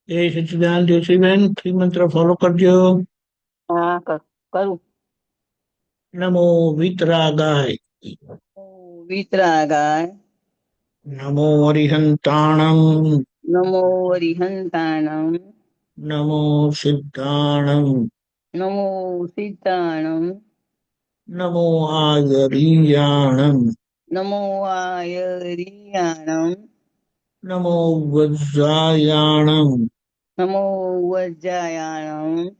જય સચિદાન જોશીબેન, ત્રી મંત્ર ફોલો કરજો. હા કરું. નમો વિતરાગાય, વિતરાગાય. નમો અરિહંતાણમ, નમો અરિહંતાણમ. નમો સિદ્ધાણમ, નમો સિદ્ધાણમ. નમો આયરીયાણમ, નમો આયરિયાણમ. નમો વજ્રાયાણમ, નમો વજ્જાયાણમ.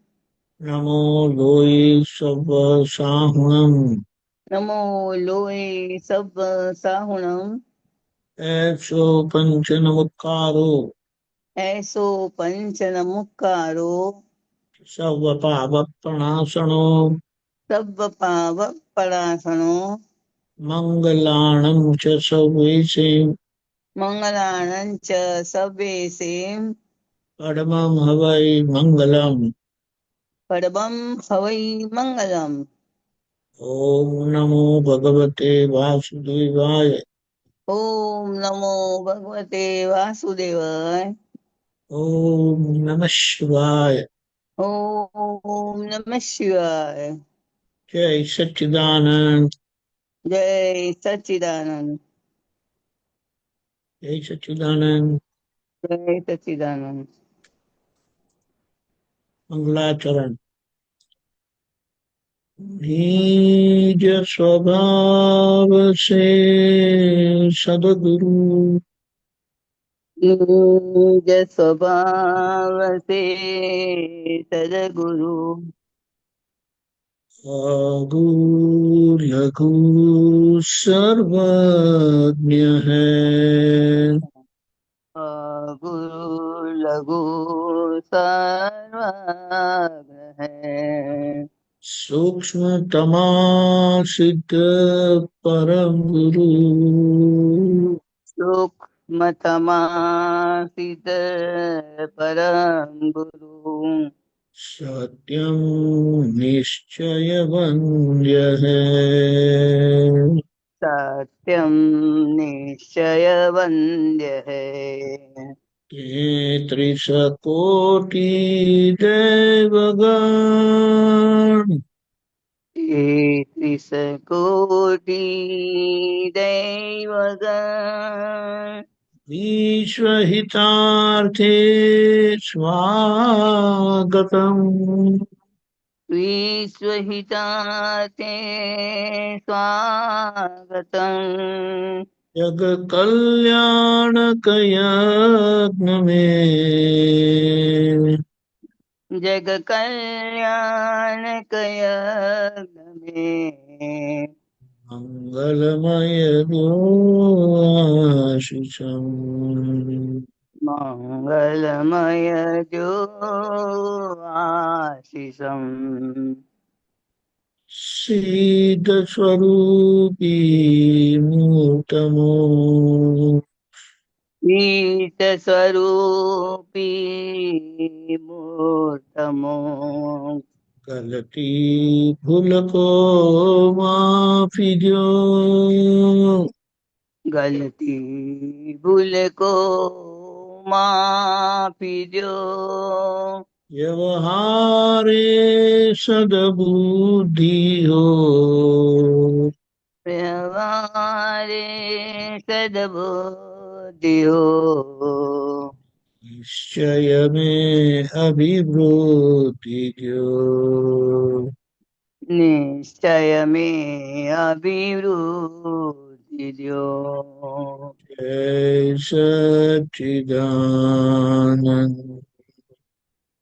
નમો લોય સવ સાહુણમ, નમો લોય સબ સાહુણમ. એસો પંચ નમુકારો, એસો પંચ નમુક્કારો. સવ પાવપણાસણો, સબ પાવ પરાસણો. મંગલાણં ચ સર્વેશે, મંગલાણં ચ સર્વેશે. પરમં હવૈ મંગલમ. પરમં હવૈ મંગલમ. ઓમ નમો ભગવતે વાસુદેવાય. ઓમ નમો ભગવતે વાસુદેવાય. ઓમ નમઃ શિવાય. ઓમ નમઃ શિવાય. જય સચ્ચિદાનંદ. જય સચ્ચિદાનંદ. જય સચ્ચિદાનંદ. જય સચ્ચિદાનંદ. મંગલાચરણ. નિજ સ્વભાવ સે સદગુરુ, નિજ સ્વભાવ સે સદગુરુ. અગુ લઘુ સર્વજ્ઞ હૈ, ગુरु लघु सर्वज्ञ है। सूक्ष्मतमा सिद्ध परम गुरु, सूक्ष्मतमासीत परम गुरु। सत्यम निश्चय वन्द्य है, सत्यम निश्चय वन्द्य है। तेत्रिश कोटि देवगण, तेत्रिस कोटि दैवगण। विश्वहितार्थे स्वागतम्, विश्वहितार्थे स्वागतम्। जग कल्याणकयज्ञ में, जग कल्याणक यज्ञ में। मंगलमय दो आशीषम्, मंगलमय जो आशीषम्। सिद्ध स्वरूपी मूर्तमो, ईश स्वरूपी मूर्तमो। गलती भूल को माफी दो, गलती भूल को माफी दो। व्यवहारे सद्बुद्धि हो, व्यवहारे सद्बुद्धि हो। निश्चय में अभिवृद्धि दो, निश्चय में अभिवृद्धि दो। जय सच्चिदानंद।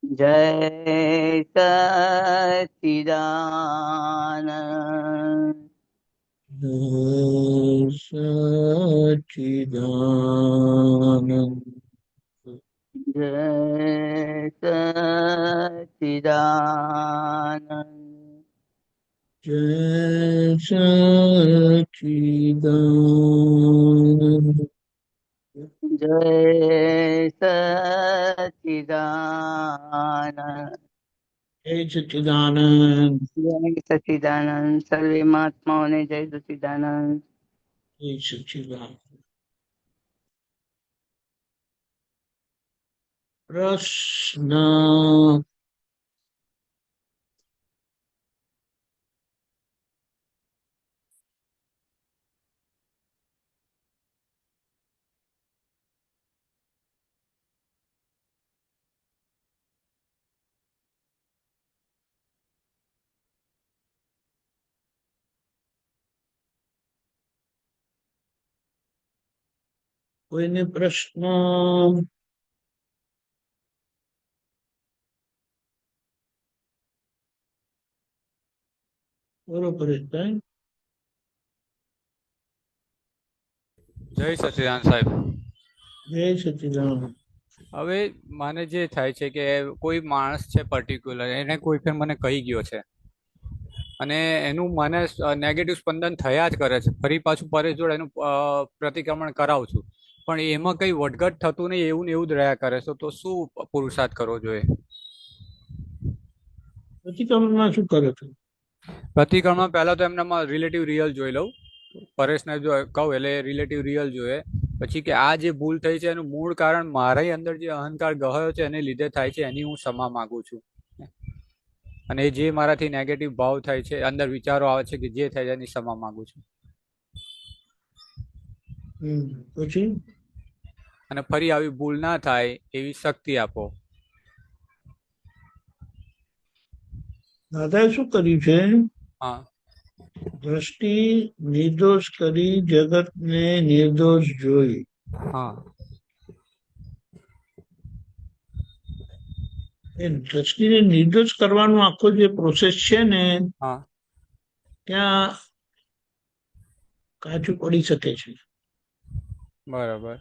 जय सच्चिदानंद। जय सच्चिदानंद। जय सच्चिदानंद। जय सच्चिदानंद। जय सच्चिदानंद। जय सच्चिदानंद। जय सच्चिदानंद। सर्वे महात्माओं ने जय सच्चिदानंद। जय सच्चिदानंद। પ્રશ્ન કોઈને પ્રશ્ન? બોલો પરેશભાઈ. જય સચિદાન સાહેબ. જય સચિદાન. હવે મને જે થાય છે કે કોઈ માણસ છે પર્ટિક્યુલર, એને કોઈ પણ મને કહી ગયો છે અને એનું મને નેગેટિવ સ્પંદન થયા જ કરે છે. ફરી પાછું પરેશ જોડે એનું પ્રતિક્રમણ કરાવું છું, પણ એમાં કઈ વધઘટ થતું નહીં, એવું ને એવું જ રહ્યા કરે છે. તો શું પુરુષાર્થ કરવો જોઈએ? પ્રતિક્રમણમાં શું કરો છો? પ્રતિક્રમણ પહેલા તો એમનામાં રિલેટિવ રિયલ જોઈ લઉં. પરેશને જો કહું એટલે રિલેટિવ રિયલ જોઈએ. પછી કે આ જે ભૂલ થઈ છે એનું મૂળ કારણ મારા અંદર જે અહંકાર ગયો છે એને લીધે થાય છે, એની હું ક્ષમા માંગુ છું. અને જે મારાથી નેગેટિવ ભાવ થાય છે, અંદર વિચારો આવે છે કે જે થાય છે એની ક્ષમા માંગુ છું. પછી અને ફરી આવી ભૂલ ના થાય એવી શક્તિ આપો. દાદાએ શું કર્યું છે? હા, દ્રષ્ટિ નિર્દોષ કરી જગતને નિર્દોષ જોઈ. હા, એ દ્રષ્ટિને નિર્દોષ કરવાનો આખો જે પ્રોસેસ છે ને, હા, ત્યાં કાચું પડી શકે છે. બરાબર.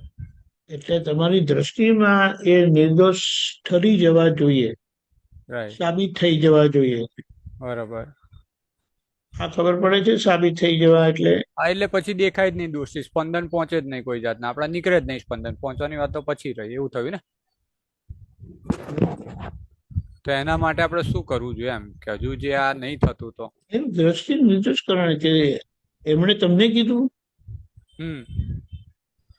એટલે તમારી દ્રષ્ટિમાં એ નિર્દોષ ઠરી જવા જોઈએ, રાઈટ, સાબિત થઈ જવા જોઈએ. બરાબર. આ ખબર પડે છે? સાબિત થઈ જવા એટલે હા, એટલે પછી દેખાય જ નહીં દોષી, સ્પંદન પહોંચે જ નહીં કોઈ જાતના, આપડા નીકળે જ નહીં સ્પંદન. પહોંચવાની વાત તો પછી રહી, એવું થયું ને. તો એના માટે આપણે શું કરવું જોઈએ એમ કે હજુ જે આ નહીં થતું તો? એમ દ્રષ્ટિ નિર્દોષ કરવાની કે એમણે તમને કીધું?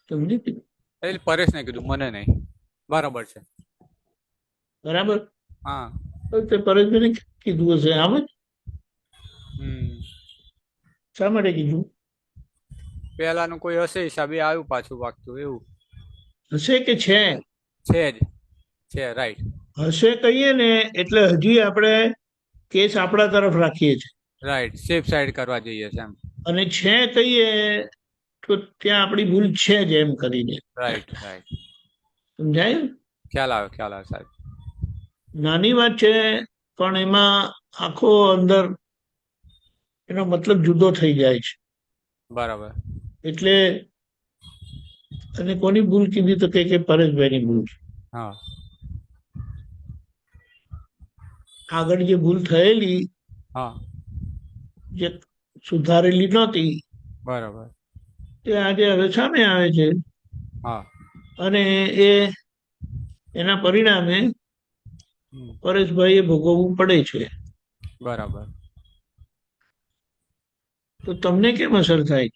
તમને કીધું? એટલે પરેશને કીધું, મને નહીં. બરાબર છે. બરાબર. હા. તે પરેશભાઈને કીધું હશે આમ જ. શા માટે કીધું? પેલાનું કોઈ હશે હિસાબે આવ્યું પાછું વાગતું, એવું હશે કે છે? છે જ છે. રાઈટ. હશે કહીએ ને એટલે હજી આપણે કેસ આપણા તરફ રાખીએ છીએ. રાઈટ, સેફ સાઈડ કરવા જઈએ છે એમ. અને છે કહીએ તો ત્યાં આપણી ભૂલ છે જ એમ કરીને. Right, right. સમજાય? ખ્યાલ આવે સાહેબ. નાની વાત છે પણ એમાં આખો અંદર એનો મતલબ જુદો થઈ જાય છે. બરાબર. એટલે અને કોની ભૂલ કીધી તો કે પરેશભાઈની ભૂલ છે. હા, આગળ જે ભૂલ થયેલી, હા, જે સુધારેલી નહોતી, બરાબર. તે આજે હવે સામે આવે છે. હા, અને એના પરિણામે પરેશભાઈએ ભોગવવું પડે છે. બરાબર. તો તમને કેમ અસર થાય?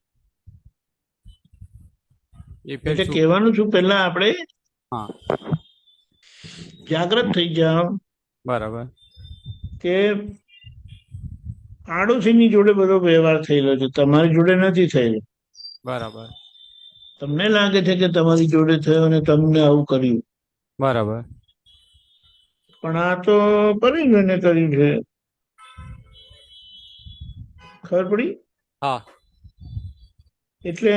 એટલે કહેવાનું છું પહેલા આપણે જાગ્રત થઈ જાઓ. બરાબર. કે આડોશીની જોડે બધો વ્યવહાર થયેલો છે, તમારી જોડે નથી થયેલો. બરાબર. તમને લાગે છે કે તમારી જોડે થયો અને તમને આવું કર્યું. બરાબર. પણ આ તો પરેશભાઈને કર્યું છે. ખબર પડી? હા. એટલે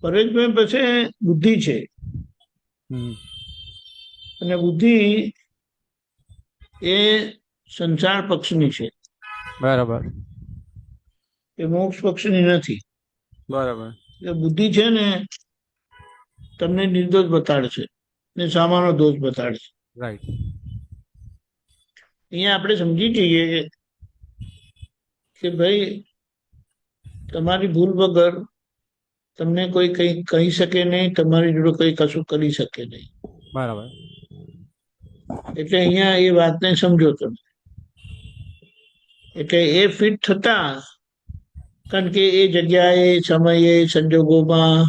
પરેશભાઈ પછી બુદ્ધિ છે, અને બુદ્ધિ એ સંસાર પક્ષની છે. બરાબર. એ મોક્ષ પક્ષની નથી. બરાબર. એટલે બુદ્ધિ છે ને તમને નિર્દોષ બતાડશે ને સામાનો દોષ બતાડશે. રાઈટ. અહીંયા આપણે સમજી જઈએ કે ભાઈ તમારી ભૂલ વગર તમને કોઈ કઈ કહી શકે નહીં, તમારી જોડે કઈ કશું કરી શકે નહીં. બરાબર. એટલે અહીંયા એ વાતને સમજો તમે. એટલે એ ફિટ થતા, કારણ કે એ જગ્યાએ, સમયે, સંજોગોમાં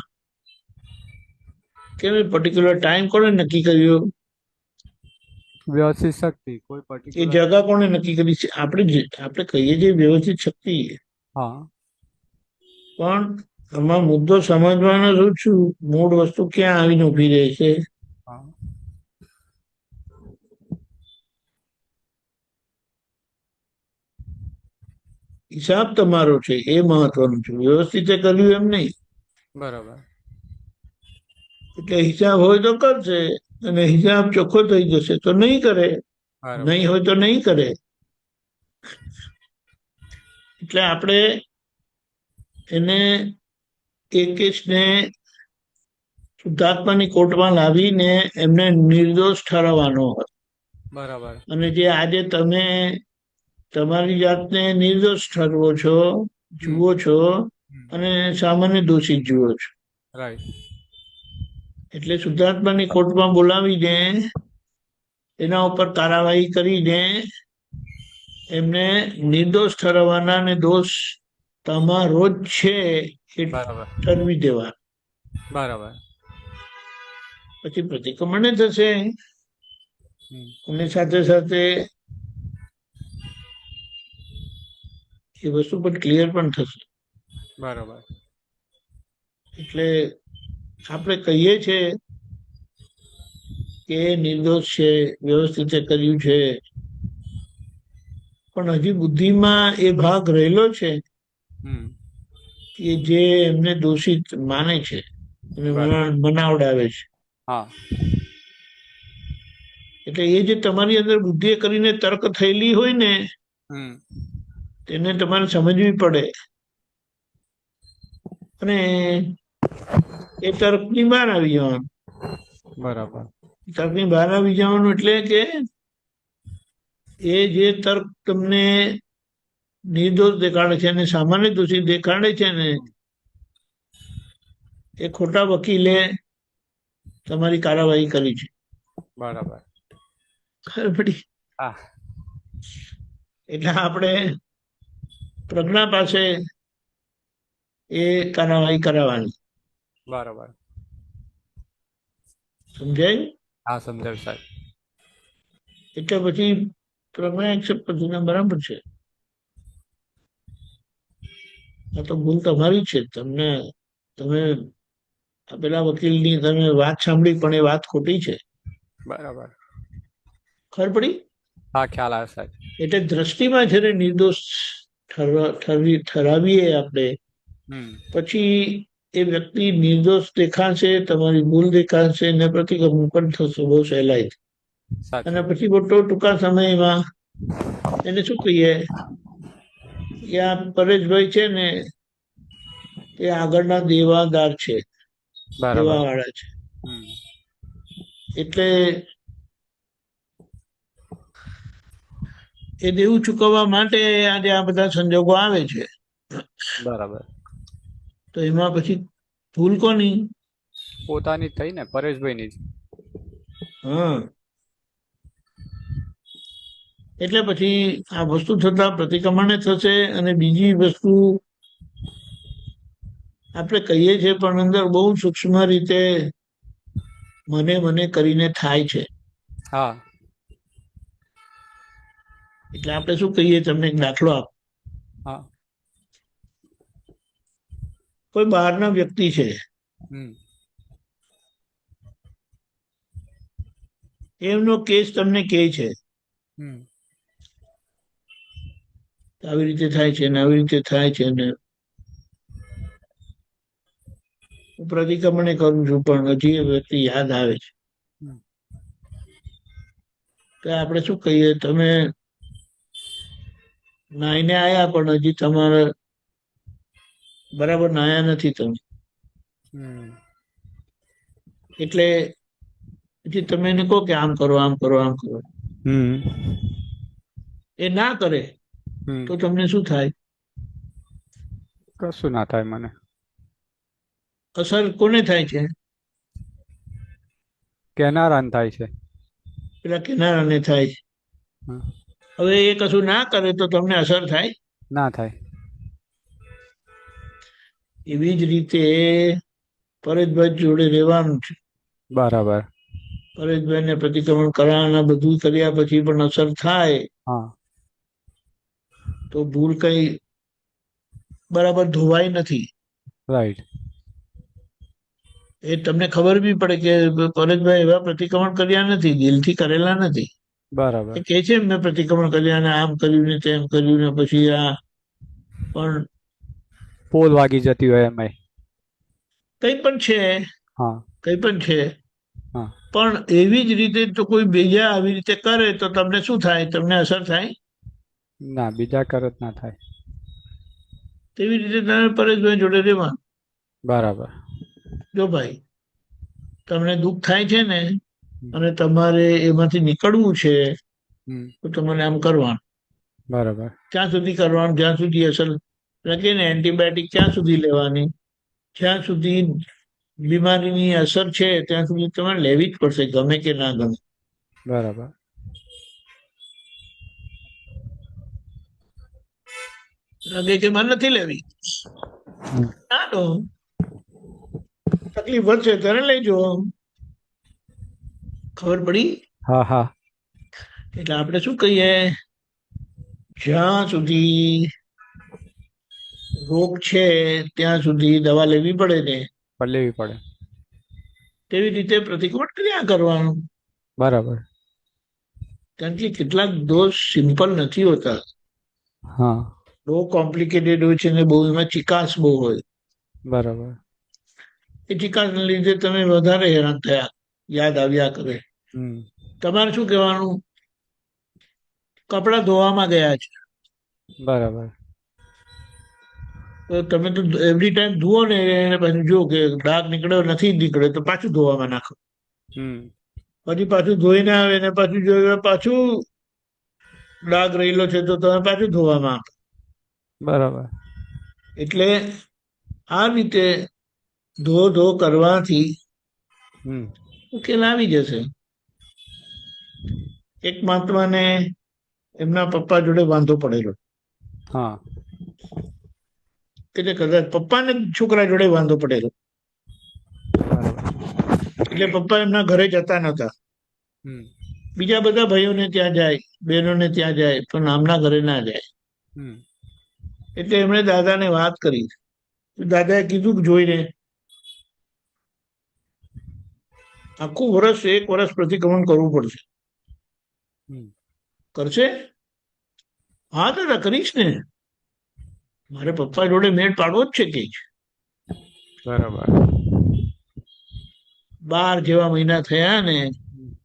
કેમ એ પર્ટિક્યુલર ટાઈમ કોણે નક્કી કર્યો? વ્યવસ્થિત શક્તિ કોઈ એ પર્ટિક્યુલર. જગા કોણે નક્કી કરી છે? આપણે કહીએ છીએ વ્યવસ્થિત શક્તિ, હા. પણ આમાં મુદ્દો સમજવાનો શું છું, મૂળ વસ્તુ ક્યાં આવીને ઉભી રહે છે? હા. હિસાબ તમારો છે એ મહત્વનું છે, વ્યવસ્થિત કર્યું એમ નહીં. બરાબર. એટલે હિસાબ હોય તો કરશે, અને હિસાબ ચોખ્ખો થઈ જશે તો નહીં કરે, બરાબર. નહીં હોય તો નહીં કરે. એટલે આપણે એને એ કેસને શુદ્ધાત્માની કોર્ટમાં લાવીને એમને નિર્દોષ ઠરાવવાનો હોય. બરાબર. અને જે આજે તમે તમારી જાતને નિર્દોષ ઠરવો છો, જુઓ છો, અને સામાન્ય દોષિત જુઓ છો. રાઈટ. એટલે શુદ્ધાત્માની કોર્ટમાં બોલાવીને એના ઉપર કાર્યવાહી કરીને એમને નિર્દોષ ઠરાવવાના, અને દોષ તમારો જ છે એ બરાબર. ઠરવી દેવા. બરાબર. પછી પ્રતિક્રમણ થશે, અને સાથે સાથે એ વસ્તુ પણ ક્લિયર પણ થશે. બરાબર. એટલે આપણે કહીએ છીએ કે એ નિર્દોષ છે, વ્યવસ્થિત કર્યું છે, પણ હજી બુદ્ધિમાં એ ભાગ રહેલો છે કે જે એમને દોષિત માને છે અને બનાવડાવે છે. હા. એટલે એ જે તમારી અંદર બુદ્ધિએ કરીને તર્ક થયેલી હોય ને, તેને તમારે સમજવી પડે, અને એ તર્કની બહાર આવી જવાનું. બરાબર. તર્કની બહાર આવી જવાનું એટલે કે એ જે તર્ક તમને નિર્દોષ દેખાડે છે અને સામાન્ય દોષી દેખાડે છે ને, એ ખોટા વકીલે તમારી કાર્યવાહી કરી છે. બરાબર. ખબર પડી? હા. એટલે આપણે પ્રજ્ઞા પાસે એ કાર્યવાહી કરાવવાની. બરાબર. સમજાય? હા, સમજાવ સાહેબ. એટલે પછી પ્રજ્ઞા એક્સેપ્ટ કરશે, બરાબર છે. આ તો ભૂલ તમારી છે. તમે પેલા વકીલની તમે વાત સાંભળી, પણ એ વાત ખોટી છે. બરાબર. ખબર પડી? હા, ખ્યાલ આવે સાહેબ. એટલે દ્રષ્ટિમાં જ્યારે નિર્દોષ ઠરાવીએ આપણે, પછી એ વ્યક્તિ નિર્દોષ દેખાશે, તમારી ભૂલ દેખાશે, ને પ્રતિક્રમણ પણ થશે બહુ સહેલાઈથી. અને પછી ટૂંકા સમયમાં એને શું કહીએ કે આ પરેશભાઈ છે ને એ આગળના દેવાદાર છે, દેવાવાળા છે. એટલે એ દેવું ચૂકવવા માટે આજે આ બધા સંજોગો આવે છે. બરાબર. તો એમાં પછી ભૂલ કોની? પોતાની થઈ ને, પરેશભાઈની જ. હા. એટલે પછી આ વસ્તુ થતા પ્રતિક્રમણ થશે. અને બીજી વસ્તુ આપણે કહીએ છીએ પણ અંદર બહુ સૂક્ષ્મ રીતે મને કરીને થાય છે. હા. એટલે આપણે શું કહીએ, તમને એક દાખલો આપ. હા. કોઈ બહારના વ્યક્તિ છે, એમનો કેસ તમને કહે છે આવી રીતે થાય છે ને આવી રીતે થાય છે ને, હું પ્રતિક્રમણ કરું છું, પણ હજી એ વ્યક્તિ યાદ આવે છે. તો આપણે શું કહીએ, તમે નાઈને આયા પણ હજી તમારે બરાબર નાયા નથી તમે. એટલે પછી તમે એને કહો કે આમ કરો, આમ કરો, આમ કરો. એ ના કરે તો તમને શું થાય? કશું ના થાય. મને અસર કોને થાય છે? કેનારાન થાય છે. પેલા કિનારાને થાય છે. હવે એ કશું ના કરે તો તમને અસર થાય? ના થાય. એવી જ રીતે પરેશભાઈ જોડે રહેવાનું છે. બરાબર. પરેશભાઈને પ્રતિક્રમણ કરાવવાના બધું કર્યા પછી પણ અસર થાય હા. તો ભૂલ કઈ બરાબર ધોવાય નથી. રાઈટ. એ તમને ખબર બી પડે કે પરેશભાઈ એવા પ્રતિક્રમણ કર્યા નથી, દિલથી કરેલા નથી. બરાબર. એ કે છે મેં પ્રતિક્રમણ કર્યા ને આમ કર્યું ને તેમ કર્યું ને પછી આ, પણ પોલ વાગી જતી હોય એમાં. કઈ પણ છે, હા. કઈ પણ છે, હા. પણ એવી જ રીતે તો કોઈ બીજા આવી રીતે કરે તો તમને શું થાય? તમને અસર થાય? ના, બીજા કરત ના થાય. તેવી રીતે તમે પરેશભાઈ જોડે રહેવાનું. બરાબર. જો ભાઈ તમને દુઃખ થાય છે ને અને તમારે એમાંથી નીકળવું છે તો તમારે આમ કરવાનું. બરાબર. ક્યાં સુધી કરવાનું? જ્યાં સુધી અસર લાગે ને. એન્ટીબાયોટિક ક્યાં સુધી લેવાની? જ્યાં સુધી બીમારીની અસર છે ત્યાં સુધી તમારે લેવી જ પડશે, ગમે કે ના ગમે. બરાબર. લાગે કે મારે નથી લેવી, ના લો, તકલીફ વધશે ત્યારે લેજો. ખબર પડી? હા. હા. એટલે આપણે શું કહીએ, જ્યાં સુધી રોગ છે ત્યાં સુધી દવા લેવી પડે ને, લેવી પડે. તેવી રીતે પ્રતિક્રમણ કર્યા કરવાનું. બરાબર. કારણ કે કેટલાક દોષ સિમ્પલ નથી હોતા, હા. બહુ કોમ્પ્લિકેટેડ હોય છે ને બહુ એમાં ચિકાસ બહુ હોય. બરાબર. એ ચિકાસના લીધે તમે વધારે હેરાન થયા, યાદ આવ્યા કરે. તમારે શું કહેવાનું? કપડાં ધોવામાં ગયા છે, બરાબર. તો તમે તો એવરી ટાઈમ ધુઓ ને એને પાછું જો કે ડાઘ નીકળ્યો નથી નીકળે તો પાછું ધોવામાં નાખો. પછી પાછું ધોઈને આવે ને પાછું જો પાછું ડાઘ રહેલો છે તો તમે પાછું ધોવામાં આપો. બરાબર. એટલે આ રીતે ધો કરવાથી ઉકેલ આવી જશે. એક મહાત્માને એમના પપ્પા જોડે વાંધો પડેલો. હા. એટલે કદાચ પપ્પાને છોકરા જોડે વાંધો પડેલો. એટલે પપ્પા એમના ઘરે જતા નતા. બીજા બધા ભાઈઓને ત્યાં જાય, બહેનોને ત્યાં જાય, પણ આમના ઘરે ના જાય. એટલે એમણે દાદાને વાત કરી. દાદાએ કીધું કે જોઈને આખું વર્ષ, 1 વર્ષ પ્રતિક્રમણ કરવું પડશે. કરશે? હા દાદા કરીશ ને, મારે પપ્પા જોડે મેળ પાડવો જ છે કે. બરાબર. 12 જેવા મહિના થયા ને,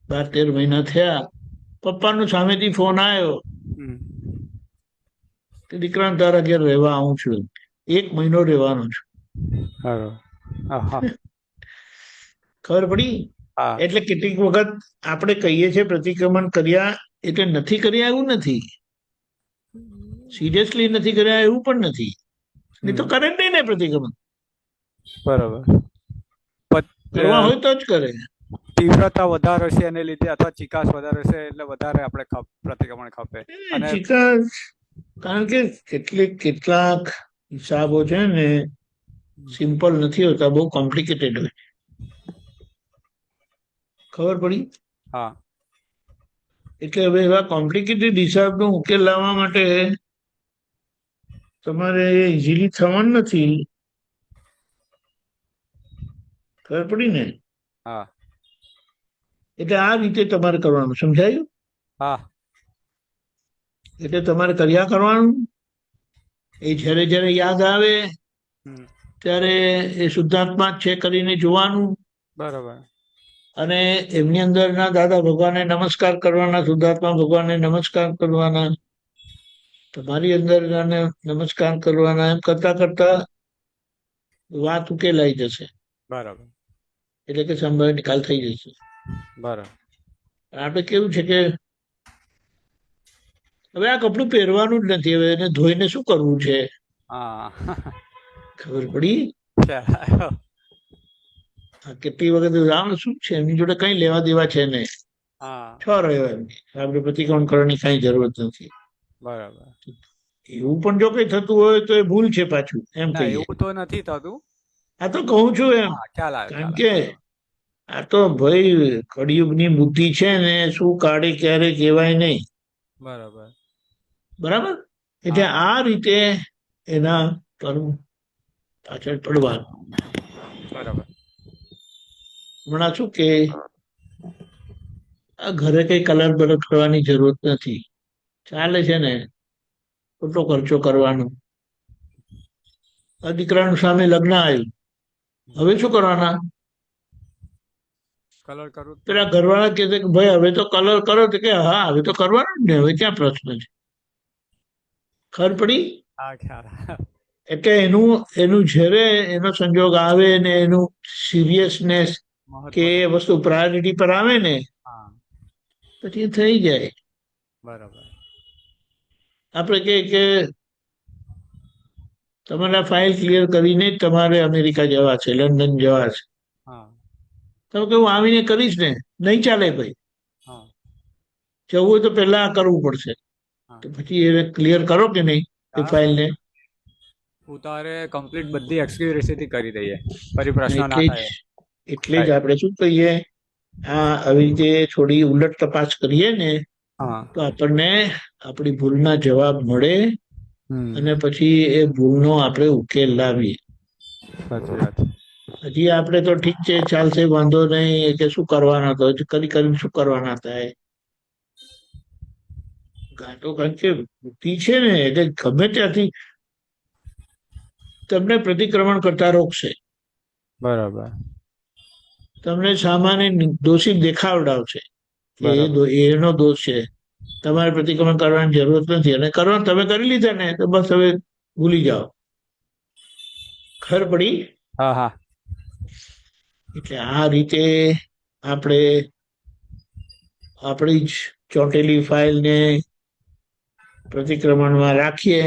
12-13 મહિના થયા, પપ્પાનો સામેથી ફોન આવ્યો કે દીકરા તારા ઘેર રહેવા આવું છું, 1 મહિનો રહેવાનો છું. ખબર પડી? એટલે કેટલીક વખત આપણે કહીએ છીએ પ્રતિક્રમણ કર્યા એટલે નથી કર્યા એવું નથી, સિરિયસલી નથી કર્યા એવું પણ નથી. નહીં તો કરે જ નહીં ને પ્રતિક્રમણ. બરાબર. કરવા હોય તો જ કરે. તીવ્રતા વધારે છે એને લીધે અથવા ચિકાસ વધારે છે એટલે વધારે આપણે પ્રતિક્રમણ ખપે. ચિકાસ કારણ કે કેટલાક હિસાબો છે ને સિમ્પલ નથી હોતા, બહુ કોમ્પ્લિકેટેડ હોય. ખબર પડી? હા. એટલે હવે એવા કોમ્પ્લિકેટેડ હિસાબનો ઉકેલ લાવવા માટે તમારે ઇઝીલી થવાનું નથી. ખબર પડી ને? હા. એટલે આ રીતે તમારે કરવાનું, સમજાયું? હા. એટલે તમારે કર્યા કરવાનું. એ જ્યારે જ્યારે યાદ આવે ત્યારે એ શુદ્ધાત્મા છે કરીને જોવાનું. બરાબર. અને એમની અંદરના દાદા ભગવાનને નમસ્કાર કરવાના, શુદ્ધાત્મા ભગવાનને નમસ્કાર કરવાના, તમારી અંદર નમસ્કાર કરવાના. એમ કરતા કરતા વાત ઉકેલાઈ જશે. બરાબર. એટલે કે સંભાવ નિકાલ થઈ જશે. બરાબર. આપણે કેવું છે કે હવે આ કપડું પહેરવાનું જ નથી, હવે એને ધોઈને શું કરવું છે? ખબર પડી? કેટલી વખત રામ શું છે, એમની જોડે કઈ લેવા દેવા છે નહીં. છ રહ્યો એમની, આપણે પ્રતિક્રમણ કરવાની કઈ જરૂરત નથી. બરાબર. એવું પણ જો કઈ થતું હોય તો એ ભૂલ છે પાછું, એમ કહીએ. એવું તો નથી થતું. આ તો કહું છું એમ, કારણ કે આ તો ભાઈ કળિયુગની બુદ્ધિ છે ને, શું કાઢે ક્યારે કહેવાય નહીં. બરાબર. બરાબર. એટલે આ રીતે એના પર પાછળ પડવાનું. બરાબર. હમણાં શું કે આ ઘરે કઈ કલર બલર કરવાની જરૂરત નથી, ચાલે છે ને, ખોટો ખર્ચો કરવાનો. આ દીકરાનું સામે લગ્ન આવ્યું, હવે શું કરવાના? કલર કરું પેલા ઘરવાળા કે છે કે ભાઈ હવે તો કલર કરો, તો કે હા હવે તો કરવાનું જ ને, હવે ક્યાં પ્રશ્ન છે. ખબર પડી? હા ખ્યાલ. એટલે એનું જ્યારે એનો સંજોગ આવે ને એનું સિરિયસનેસ કે એ વસ્તુ પ્રાયોરિટી પર આવે ને, હા પછી થઈ જાય. બરાબર. આપણે કે તમારા ફાઇલ ક્લિયર કરીને જ તમારે અમેરિકા જવા છે, લંડન જવા છે. હા તમે કે હું આવીને કરીશ ને, નહીં ચાલે ભાઈ. હા જવું હોય તો પહેલા આ કરવું પડશે. તો પછી એ ક્લિયર કરો કે નહીં એ ફાઇલને. ઉતારે કમ્પ્લીટ બધી એક્સક્યુરેસીથી કરી દઈએ, ફરી પ્રશ્ન ના થાય. એટલે જ આપણે શું કહીએ, આ આવી રીતે થોડી ઉલટ તપાસ કરીએ ને, હા તો આપણને આપણી ભૂલના જવાબ મળે અને પછી એ ભૂલનો આપણે ઉકેલ લાવીએ. સાચી વાત. હજી આપણે તો ઠીક છે, ચાલશે, વાંધો નહીં, કે શું કરવાના હતો, કરીને શું કરવાના થાય. કારણ કે બુદ્ધિ છે ને, એટલે ગમે ત્યાંથી તમને પ્રતિક્રમણ કરતા રોકશે. બરાબર. તમને સામાન્ય દોષિત દેખાવડાવશે કે એનો દોષ છે, તમારે પ્રતિક્રમણ કરવાની જરૂરત નથી, અને કરવાનું તમે કરી લીધા ને તો બસ હવે ભૂલી જાઓ. ખબર પડી? હા હા. એટલે આ રીતે આપણે આપણી જ ચોંટેલી ફાઇલને પ્રતિક્રમણમાં રાખીએ.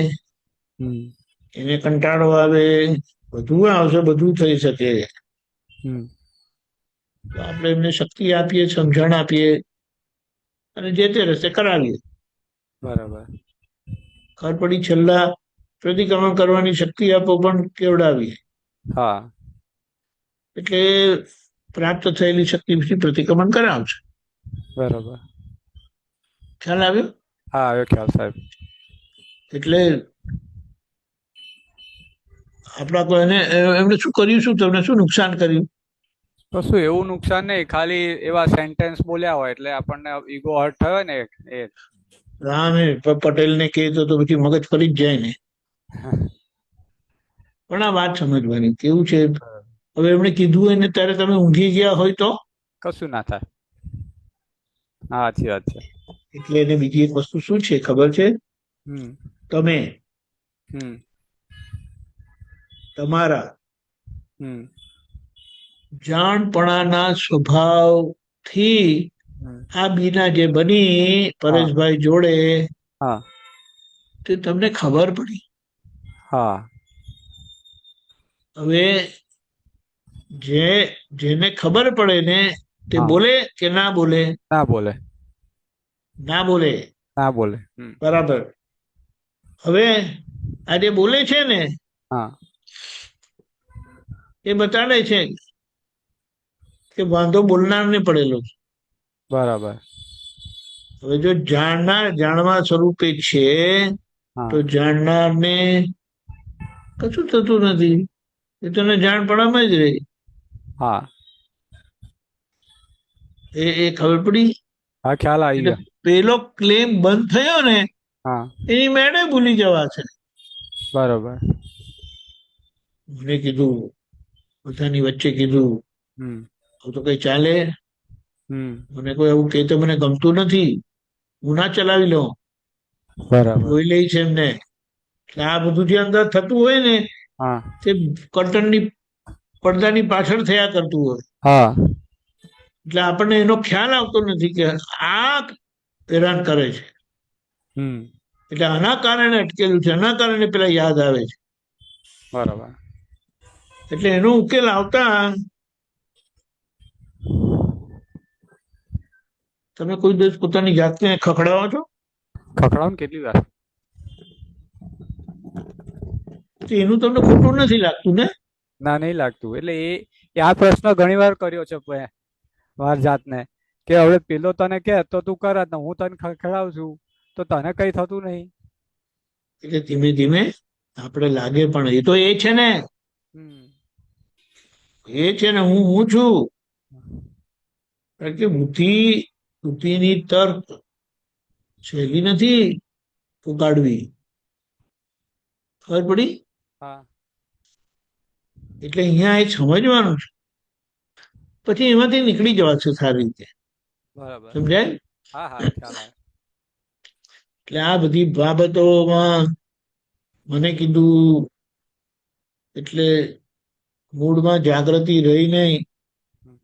એને કંટાળો આવે, બધું આવશે, બધું થઈ શકે. તો આપણે એમને શક્તિ આપીએ, સમજણ આપીએ અને જે તે રસ્તે કરાવીએ. બરાબર. ખબર પડી? છેલ્લા પ્રતિક્રમણ કરવાની શક્તિ આપો પણ કેવડાવીએ. હા. એટલે પ્રાપ્ત થયેલી શક્તિથી પ્રતિક્રમણ કરાવશે. બરાબર. ખ્યાલ આવ્યો? હા આવ્યો ખ્યાલ સાહેબ. એટલે આપણા કોઈને એમને શું કર્યું, શું તમને શું નુકસાન કર્યું? કશું એવું નુકસાન નહીં, ખાલી એવા સેન્ટેન્સ બોલ્યા હોય એટલે આપણને ઈગો હર્ટ થયો ને એ. રામે પટેલને કહે તો પછી મગજ ફરી જ જાય ને. પણ આ વાત સમજવાની કેવું છે. હવે એમણે કીધું હોય ને ત્યારે તમે ઊંઘી ગયા હોય તો કશું ના થાય. હા સાચી વાત છે. એટલે એને બીજી એક વસ્તુ શું છે ખબર છે? તમે તમારા જાણપણાના સ્વભાવથી આ બીના જે બની પરેશભાઈ જોડે, તે તમને ખબર પડી. હા. હવે જેને ખબર પડે ને તે બોલે કે ના બોલે? ના બોલે. ના બોલે. ના બોલે. બરાબર. હવે આ જે બોલે છે ને, એ બતાડે છે કે વાંધો બોલનારને પડેલો છે. બરાબર. હવે જો જાણવા સ્વરૂપે છે તો જાણનારને કશું થતું નથી, એ તને જાણપણામાં જ રહે. હા. એ ખબર પડી? હા ખ્યાલ આવી ગયો. પેલો ક્લેમ બંધ થયો ને, એની મેળે ભૂલી જવા છે. બરાબર. મને કીધું, બધાની વચ્ચે કીધું, તો કઈ ચાલે? મને કોઈ એવું કે તો મને ગમતું નથી, હું ના ચલાવી લઉં. જોઈ લે છે એમને. આ બધું જે અંદર થતું હોય ને તે કર્ટનની પડદાની પાછળ થયા કરતું હોય. એટલે આપણને એનો ખ્યાલ આવતો નથી કે આ હેરાન કરે છે. એટલે આના કારણે અટકેલું છે, આના કારણે પેલા યાદ આવે છે. બરાબર. એટલે એનો ઉકેલ આવતા તમે કોઈ દિવસ પોતાની જાતને ખખડાવો છો? ખખડાવો ને કેટલી વાર. એનું તમને ખોટું નથી લાગતું ને? ના નહીં લાગતું. એટલે એ આ પ્રશ્ન ઘણી વાર કર્યો છે મારી જાતને કે હવે પેલો તને કે તો તું કર જ ને હું તને ખખડાવું છું તો તને કઈ થતું નહીં. એટલે ધીમે ધીમે આપણે લાગે, પણ એ તો એ છે ને, હમ. એ છે ને, હું છું. કારણ કે બુદ્ધિની તર્ક શૈલી નથી ઉગાડવી. ખબર પડી? હા. એટલે અહીંયા એ સમજવાનું છે, પછી એમાંથી નીકળી જવાશે સારી રીતે. બરાબર. સમજાય? હા હા ખ્યાલ આવે. એટલે આ બધી બાબતોમાં મને કીધું, એટલે મૂળમાં જાગૃતિ રહી નહીં. હમ.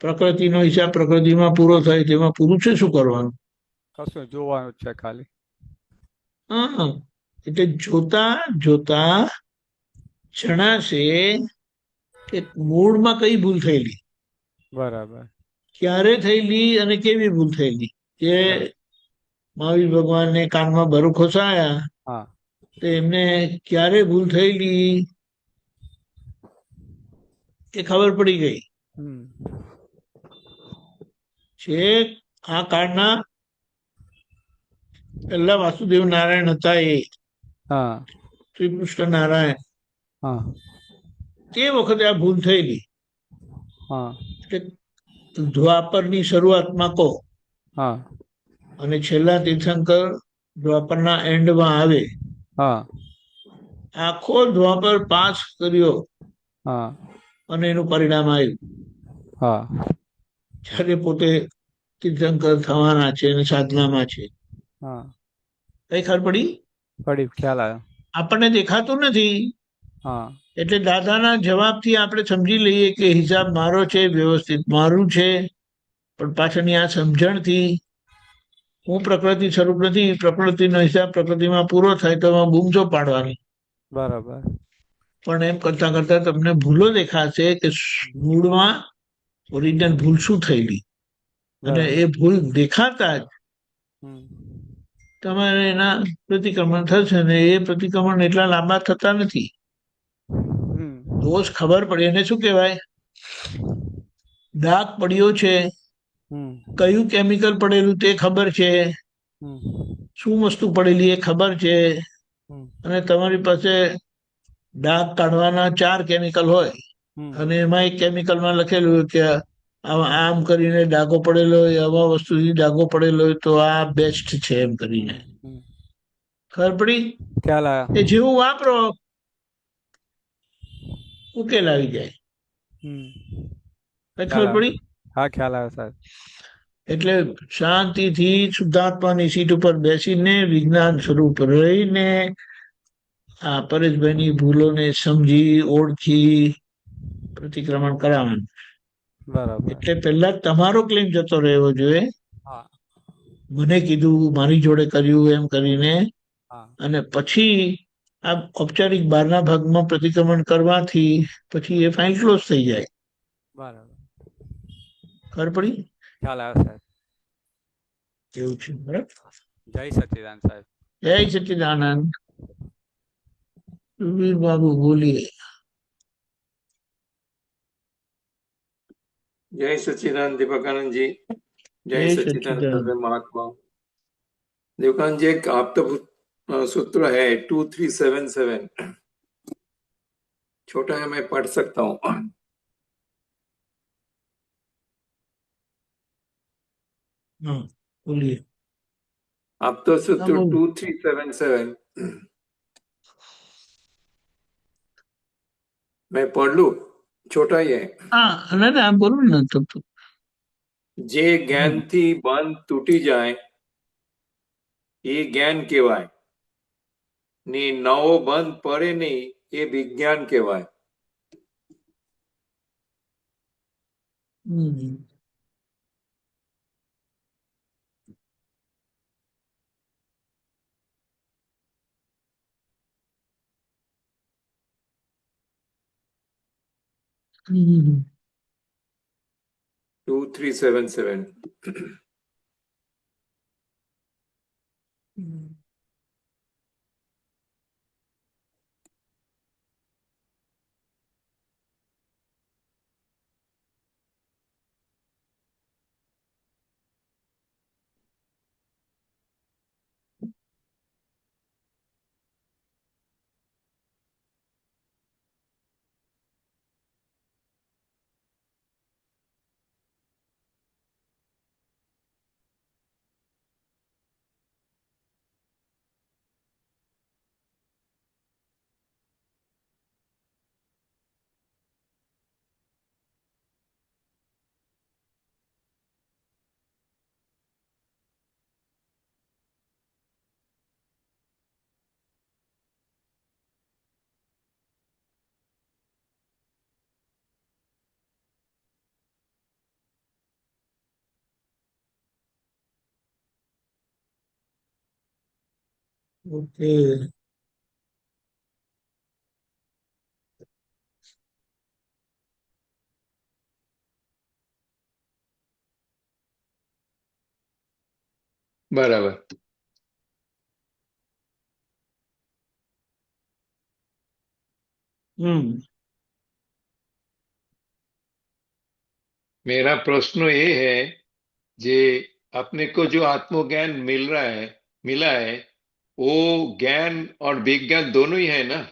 પ્રકૃતિનો હિસાબ પ્રકૃતિમાં પૂરો થાય, તેમાં પુરુષે શું કરવાનું? કશું જોવાનું જ છે ખાલી. હા, એટલે જોતા જોતા જણાશે કે મૂળમાં કઈ ભૂલ થયેલી, બરાબર. ક્યારે થયેલી અને કેવી ભૂલ થયેલી. કે બરાબર. મહાવીર ભગવાનને કાનમાં બરુ ખોસાયા હા. તો એમને ક્યારે ભૂલ થયેલી એ ખબર પડી ગઈ. હમ. છેક આ કાળના પહેલા વાસુદેવ નારાયણ હતા, એ હા. શ્રી કૃષ્ણ નારાયણ, હા. તે વખતે આ ભૂલ થયેલી. હા. એટલે દ્વાપરની શરૂઆતમાં કહો હા. અને છેલ્લા તીર્થંકર દ્વાપરના એન્ડમાં આવે. હા. આખો દ્વાપર પાસ કર્યો હા. અને એનું પરિણામ આવ્યું. હા. જ્યારે પોતે તીર્થંકર થવાના છે અને સાધનામાં છે. હા. કઈ ખબર પડી? પડી, ખ્યાલ આવ્યો. આપણને દેખાતું નથી. હા. એટલે દાદાના જવાબથી આપણે સમજી લઈએ કે હિસાબ મારો છે, વ્યવસ્થિત મારું છે, પણ પાછળની આ સમજણથી હું પ્રકૃતિ સ્વરૂપ નથી. પ્રકૃતિનો હિસાબ પ્રકૃતિમાં પૂરો થાય તો એમાં બૂમજો પાડવાની. બરાબર. પણ એમ કરતા કરતા તમને ભૂલો દેખાશે કે મૂળમાં ઓરિજિનલ ભૂલ શું થયેલી, અને બરાબર. એ ભૂલ દેખાતા જ હમ. તમારે એના પ્રતિક્રમણ થશે, ને એ પ્રતિક્રમણ એટલા લાંબા થતા નથી. હમ. દોષ ખબર પડે એને શું કહેવાય? ડાઘ પડ્યો છે, હમ. કયું કેમિકલ પડેલું તે ખબર છે, હમ. શું વસ્તુ પડેલી એ ખબર છે, હમ. અને તમારી પાસે ડાઘ કાઢવાના 4 કેમિકલ હોય હમ. અને એમાં એક કેમિકલમાં લખેલું હોય કે આમ કરીને ડાઘો પડેલો હોય, આવા વસ્તુથી ડાઘો પડેલો હોય તો આ બેસ્ટ છે એમ કરીને. હમ. ખબર પડી? ખ્યાલ એ આવ્યો. જેવું વાપરો ઉકેલ આવી જાય. હમ. કઈ ખ્યાલ ખબર આવ્યો. પડી? હા ખ્યાલ આવ્યો સાહેબ. એટલે શાંતિથી શુદ્ધાત્માની સીટ ઉપર બેસીને વિજ્ઞાન સ્વરૂપ રહીને આ પરેશભાઈની ભૂલોને સમજી ઓળખી પ્રતિક્રમણ કરાવવાનું. બરાબર. એટલે પહેલા તમારો ક્લેમ જતો રહેવો જોઈએ, હા. મને કીધું, મારી જોડે કર્યું, એમ કરીને. હા. અને પછી આ ઔપચારિક બહારના ભાગમાં પ્રતિક્રમણ કરવાથી પછી એ ફાઇલ ક્લોઝ થઈ જાય. બરાબર. ખબર પડી? ખ્યાલ આવ્યો સાહેબ. એવું છે, બરાબર. જય સચિદાન સાહેબ. જય સચ્ચિદાનંદ. સુબીર બાબુ બોલીએ. जय सच्चिदानंद दीपकानंद जी। जय जय सच्चिदानंद सच्चिदानंद। सर्वे महात्मा। दीपकानंद जी, एक आपका सूत्र है 2377, छोटा है, मैं पढ़ सकता हूँ। हाँ, बोलिए। आप तो हाँ, सूत्र बोल। 2377 मैं पढ़ लू? छोटा ही है। हाँ, ना ना, आप बोलो ना तब तो। जे ज्ञान थी बंध तूटी जाए એ જ્ઞાન કહેવાય ને નવો બંધ પડે નહીં એ વિજ્ઞાન કહેવાય. हम्म। हम्म। 2377 हम्म। ઓકે. બરાબર. હમ. मेरा प्रश्न ये है, जे अपने को जो आत्मज्ञान मिला है, वो ज्ञान और विज्ञान दोनों ही है ना?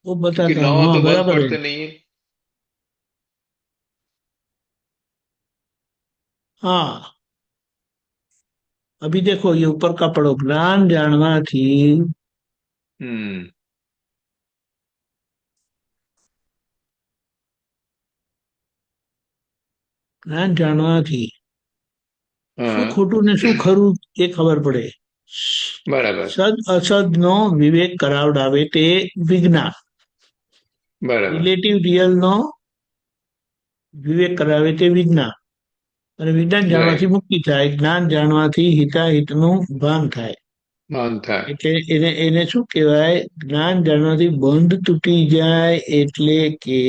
वो क्योंकि बताता हूँ, नौ हाँ तो बंद बराबर है. पड़ते नहीं है. हाँ, अभी देखो ये ऊपर का पढ़ो. જ્ઞાન જાણવાથી, हम्म. જ્ઞાન જાણવાથી શું हाँ. ખોટું ને શું ખરું એ ખબર પડે. बराबर. સદ અસદ નો વિવેક કરાવડાવે તે વિજ્ઞાન. बराबर. રિલેટિવ રિયલ નો વિવેક કરાવે તે વિજ્ઞાન. અને વિજ્ઞાન જાણવાથી राइट. મુક્તિ થાય, જ્ઞાન જાણવાથી હિતાહિતનું ભાન થાય. मानता है. એટલે એને એને શું કહેવાય? જ્ઞાન જાણવાથી બંધ તૂટી જાય, એટલે કે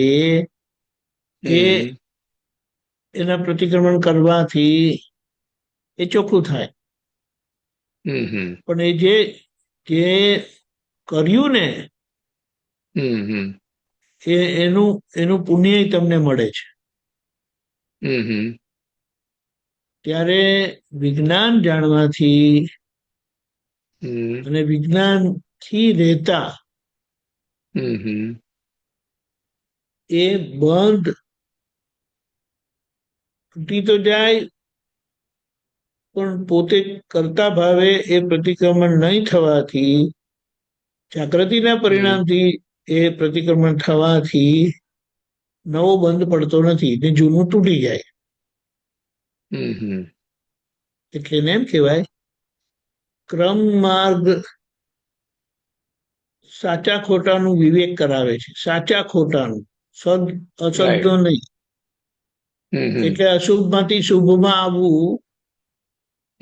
એ हम्म. એના પ્રતિક્રમણ કરવાથી એ ચોખ્ખું થાય. हम्म. પણ એ જે જે કર્યું ને हम्म. એ એનું એનું પુણ્ય તમને મળે છે. हम्म. ત્યારે વિજ્ઞાન જાણવાથી हम्म. અને વિજ્ઞાનથી રહેતા हम्म. એ બંધ તૂટી તો જાય, પણ પોતે કરતા ભાવે એ પ્રતિક્રમણ નહીં થવાથી, જાગૃતિના हम्म. પરિણામથી એ પ્રતિક્રમણ થવાથી નવો બંધ પડતો નથી ને જૂનું તૂટી જાય. हम्म. એટલે એને એમ કહેવાય ક્રમ માર્ગ સાચા ખોટાનું વિવેક કરાવે છે. સાચા ખોટાનું, સદ અસદનો राइट. નહીં. हम्म. એટલે અશુભમાંથી શુભમાં આવવું,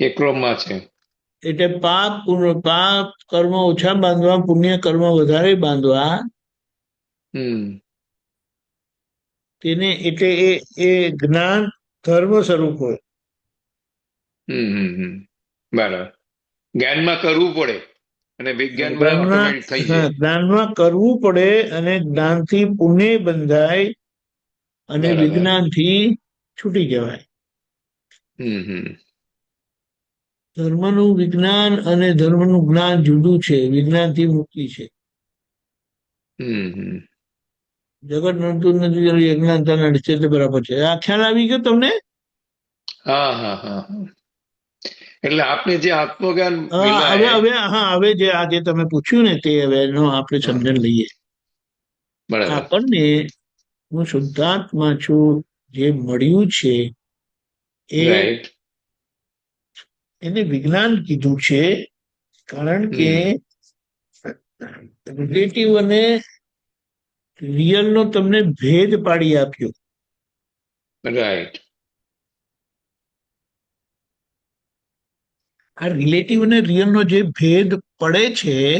ये क्रोमा છે. એટલે પાપ કર્મ ઓછા બાંધવા, પુણ્ય કર્મ વધારે બાંધવા. હમ. તેને એટલે એ જ્ઞાન ધર્મ સ્વરૂપ હોય. હમ. બરાબર. જ્ઞાનમાં કરવું પડે અને વિજ્ઞાનમાં જ્ઞાનમાં, ઓટોમેટિક થઈ હા, જાય. જ્ઞાનમાં કરવું પડે અને જ્ઞાનથી પુણ્ય બંધાય અને બરાબર. વિજ્ઞાનથી છૂટી જવાય. હમ. ધર્મનું વિજ્ઞાન અને ધર્મનું જ્ઞાન જુદું છે. વિજ્ઞાનથી મુક્તિ છે. હમ. જગત નડતું નથી, અજ્ઞાનતા નડે છે, એટલે બરાબર છે. આ ખ્યાલ આવી ગયો તમને? હા હા હા હા. એટલે આપને જે આત્મજ્ઞાન હા, મિલા હવે હે. હવે હા, હવે જે આજે તમે પૂછ્યું ને તે હવે એનો આપણે હા, સમજણ લઈએ. બરાબર. આપણને હું શુદ્ધાત્મા છું, જે મળ્યું છે એ રાઈટ. એને વિજ્ઞાન કીધું છે. કારણ કે હમ. રિલેટિવ અને રિયલનો તમને ભેદ પાડી આપ્યો. રાઈટ. આ રિલેટિવ અને રિયલનો જે ભેદ પડે છે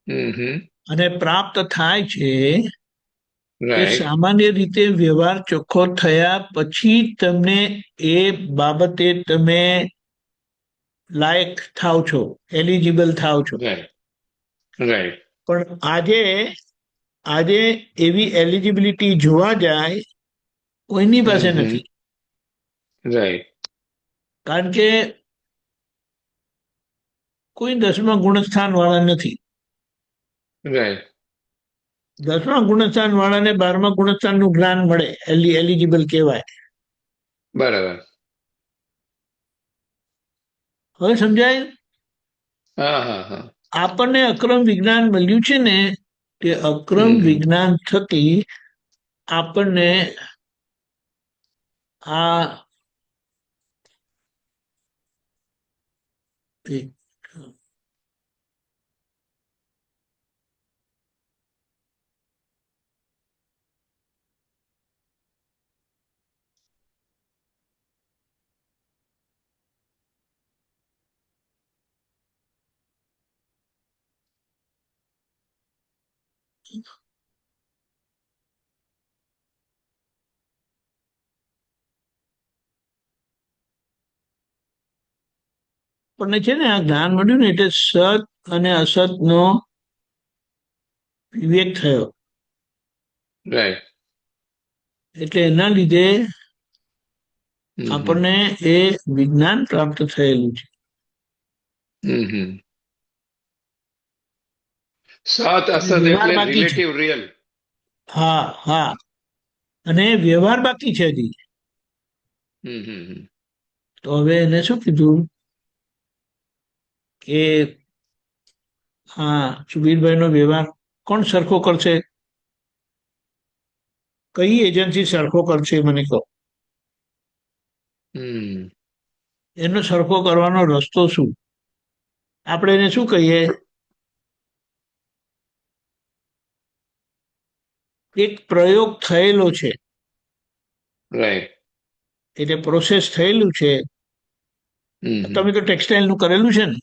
હમ. અને પ્રાપ્ત થાય છે, એ રાઈટ. સામાન્ય રીતે વ્યવહાર ચોખ્ખો થયા પછી તમને એ બાબતે તમે લાયક થાવ છો, એલિજિબલ થાવ છો. રાઈટ. રાઈટ. પણ આજે આજે એવી એલિજિબિલિટી જોવા જાય કોઈની પાસે હમ. નથી. રાઈટ. કારણ કે કોઈ 10મા ગુણસ્થાન વાળા નથી. રાઈટ. 10મા ગુણસ્થાન વાળાને 12મા ગુણસ્થાનનું જ્ઞાન મળે, એલિજિબલ કહેવાય. બરાબર. હવે સમજાય? હા હા હા. આપણને અક્રમ વિજ્ઞાન મળ્યું છે ને, તે અક્રમ હમ. વિજ્ઞાન થકી આપણને આ એક આપણને છે ને આ જ્ઞાન મળ્યું ને એટલે સત અને અસત નો વિવેક થયો, રાઈટ. એટલે એના લીધે આપણને એ વિજ્ઞાન પ્રાપ્ત થયેલું છે. સત અસત વ્યવહાર એટલે બાકી છે. Relative real. હા હા, અને વ્યવહાર બાકી છે હજી. તો હવે એને શું કીધું કે હા સુબીરભાઈ નો વ્યવહાર કોણ સરખો કરશે? કઈ એજન્સી સરખો કરશે મને કહો. એનો સરખો કરવાનો રસ્તો શું? આપણે એને શું કહીએ? એક પ્રયોગ થયેલો છે, રાઈટ. એટલે પ્રોસેસ થયેલું છે. તમે તો ટેક્સટાઇલ નું કરેલું છે ને,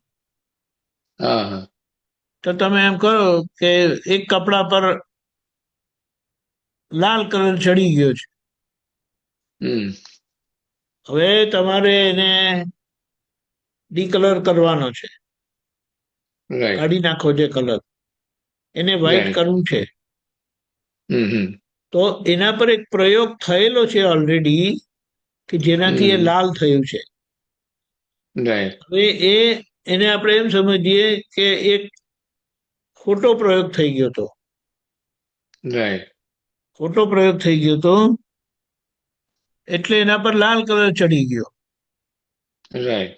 હા હા. તો તમે એમ કહો કે એક કપડા પર લાલ કલર ચડી ગયો છે. હવે તમારે એને ડીકલર કરવાનો છે, રાઈટ. કાઢી નાખો જે કલર, એને વ્હાઈટ Right. કરવું છે. તો એના પર એક પ્રયોગ થયેલો છે ઓલરેડી કે જેનાથી એ લાલ થયું છે. રાઈટ. હવે એને આપણે એમ સમજીએ કે એક ખોટો પ્રયોગ થઈ ગયો હતો. રાઈટ. ખોટો પ્રયોગ થઈ ગયો હતો એટલે એના પર લાલ કલર ચડી ગયો. રાઈટ.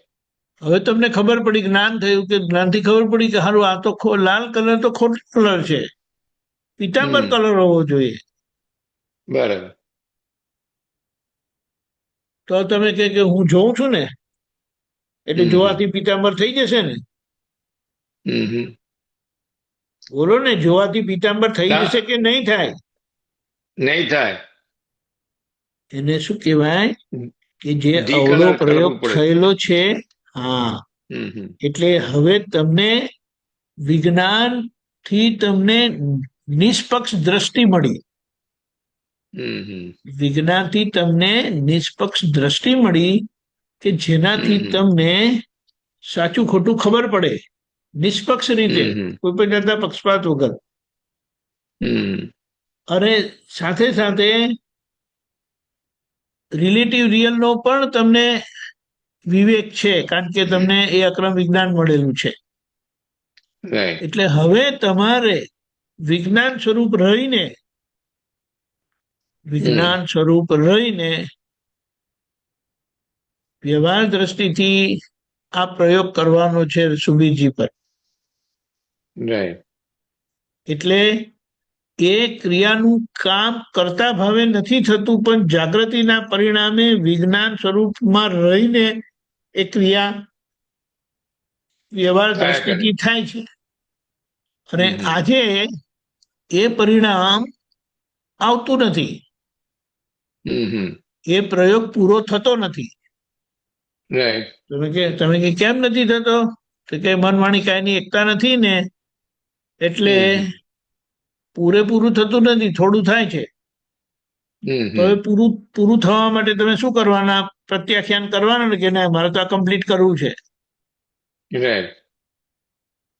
હવે તમને ખબર પડી, જ્ઞાન થયું કે જ્ઞાનથી ખબર પડી કે હારું આ તો લાલ કલર તો ખોટો કલર છે, પીતાંબર કલર હોવો જોઈએ. બરાબર. તો તમે કે હું જોઉં છું ને એટલે જોવાથી પીતાંબર થઈ જશે ને? બોલો ને, જોવાથી પીતાંબર થઈ જશે કે નહીં થાય? નહીં થાય. એને શું કહેવાય કે જે Decolor અવળો કરવું પ્રયોગ પડે. થયેલો છે. હા, એટલે હવે તમને વિજ્ઞાનથી તમને નિષ્પક્ષ દ્રષ્ટિ મળી. વિજ્ઞાનથી તમને નિષ્પક્ષ દ્રષ્ટિ મળી કે જેનાથી તમને સાચું ખોટું ખબર પડે, નિષ્પક્ષ રીતે, કોઈ પણ જાતના પક્ષપાત વગર. અને સાથે સાથે રિલેટિવ રિયલ નો પણ તમને વિવેક છે, કારણ કે તમને એ અક્રમ વિજ્ઞાન મળેલું છે. રાઈટ. એટલે હવે તમારે વિજ્ઞાન સ્વરૂપ રહીને વ્યવહાર દ્રષ્ટિથી આ પ્રયોગ કરવાનો છે સુબીરજી પર. રાઈટ. એટલે એ ક્રિયાનું કામ કરતા ભાવે નથી થતું, પણ જાગૃતિના પરિણામે વિજ્ઞાન સ્વરૂપમાં રહીને એ ક્રિયા વ્યવહાર દ્રષ્ટિથી થાય છે. અને આજે એ પરિણામ આવતું નથી, એ પ્રયોગ પૂરો થતો નથી. રાઈટ. તમે કે કેમ નથી થતો? કે મન વાણી કાયની એકતા નથી ને, એટલે પૂરેપૂરું થતું નથી, થોડું થાય છે. તો હવે પૂરું થવા માટે તમે શું કરવાના? પ્રત્યાખ્યાન કરવાના ને કે ના, મારે તો આ કમ્પ્લીટ કરવું છે. રાઈટ.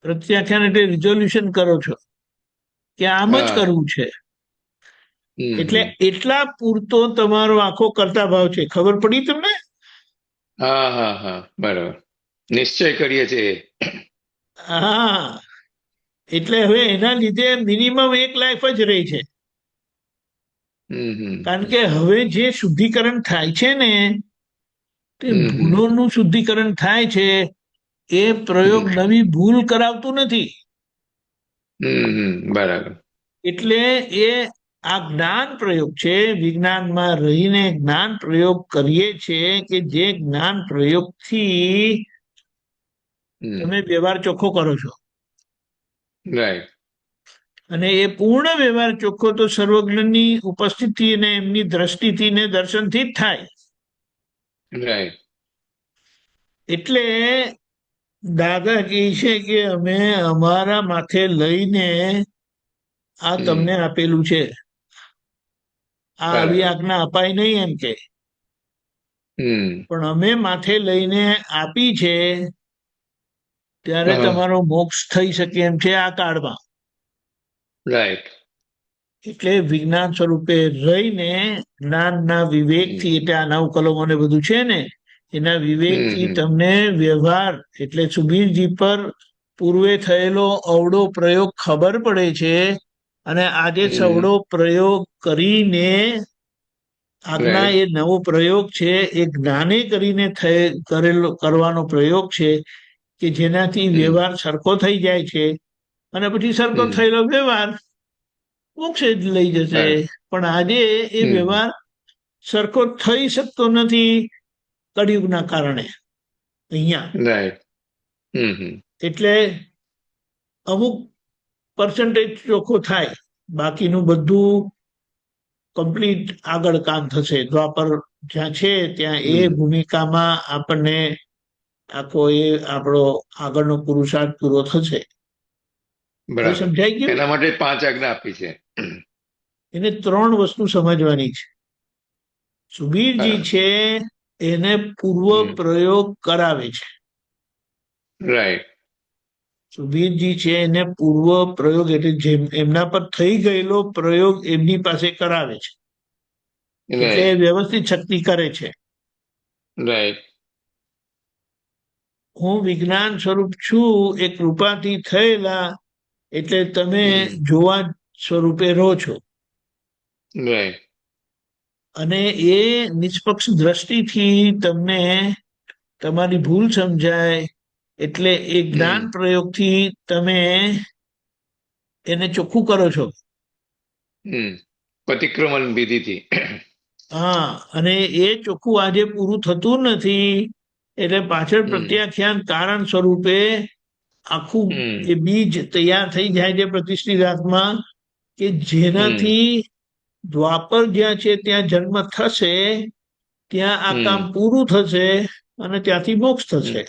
પ્રત્યાખ્યાન એટલે રિઝોલ્યુશન કરો છો કે આમ જ કરવું છે. એટલે એટલા પૂરતો તમારો આખો કરતા ભાવ છે. ખબર પડી તમને? હા હા હા, બરાબર. નિશ્ચય કરીએ છીએ. હા, એટલે હવે એના લીધે મિનિમમ એક લાઈફ જ રહી છે. કારણ કે હવે જે શુદ્ધિકરણ થાય છે ને, તે ભૂલોનું શુદ્ધિકરણ થાય છે. એ પ્રયોગ નવી ભૂલ કરાવતું નથી. બરાબર. એટલે એ આ જ્ઞાન પ્રયોગ છે. વિજ્ઞાનમાં રહીને જ્ઞાન પ્રયોગ કરીએ છીએ કે જે જ્ઞાન પ્રયોગથી તમે વ્યવહાર ચોખ્ખો કરો છો. રાઈટ. અને એ પૂર્ણ વ્યવહાર ચોખ્ખો તો સર્વજ્ઞની ઉપસ્થિતિ અને એમની દ્રષ્ટિથી ને દર્શનથી જ થાય. રાઈટ. એટલે દાદા કહે છે કે અમે અમારા માથે લઈને આ તમને આપેલું છે, આ આવી બરાબર. આજ્ઞા અપાય નહીં એમ કે, હમ પણ અમે માથે લઈને આપી છે ત્યારે હા તમારો મોક્ષ થઈ શકે એમ છે આ કાળમાં. રાઈટ. એટલે વિજ્ઞાન સ્વરૂપે રહીને જ્ઞાનના વિવેકથી, એટલે આ 9 કલમો ને બધું છે ને, એના વિવેકથી તમને વ્યવહાર એટલે સુબીરજી પર પૂર્વે થયેલો અવળો પ્રયોગ ખબર પડે છે, અને આજે સવડો પ્રયોગ કરીને આજ્ઞા રાઈટ. એ નવો પ્રયોગ છે, એ જ્ઞાને કરીને કરવાનો પ્રયોગ છે કે જેનાથી વ્યવહાર સરખો થઈ જાય છે, અને પછી સરખો થયેલો વ્યવહાર મોક્ષે જ લઈ જશે. પણ આજે એ વ્યવહાર સરખો થઈ શકતો નથી કળિયુગના કારણે અહીંયા. રાઈટ. એટલે અમુક પર્સન્ટેજ ચોખ્ખો થાય, બાકીનું બધું કમ્પ્લીટ આગળ કામ થશે. દ્વાપર જ્યાં છે ત્યાં એ ભૂમિકામાં આપણને આખો એ આપણો આગળનો પુરુષાર્થ પૂરો થશે. બરાબર. સમજાઈ ગયું? એના માટે 5 આજ્ઞા આપી છે. એને 3 વસ્તુ સમજવાની છે. સુબીરજી છે એને પૂર્વ પ્રયોગ કરાવે છે. રાઈટ. સુબીરજી છે એને પૂર્વ પ્રયોગ એટલે જેમ એમના પર થઈ ગયેલો પ્રયોગ એમની પાસે કરાવે છે, એટલે વ્યવસ્થિત શક્તિ કરે છે. રાઈટ. હું વિજ્ઞાન સ્વરૂપ છું એ કૃપાથી થયેલા, એટલે તમે જોવા સ્વરૂપે રહો છો. રાઈટ. અને એ નિષ્પક્ષ દ્રષ્ટિથી તમને તમારી ભૂલ સમજાય, એટલે એ જ્ઞાન પ્રયોગથી તમે એને ચોખ્ખું કરો છો. પ્રતિક્રમણ વિધિથી. હા, અને એ ચોખ્ખું આજે પૂરું થતું નથી, એટલે પાછળ પ્રત્યાખ્યાન કારણ સ્વરૂપે આખું એ બીજ તૈયાર થઈ જાય છે પ્રતિષ્ઠિત આત્મા, કે જેનાથી દ્વાપર જ્યાં છે ત્યાં જન્મ થશે, ત્યાં આ કામ પૂરું થશે અને ત્યાંથી મોક્ષ થશે.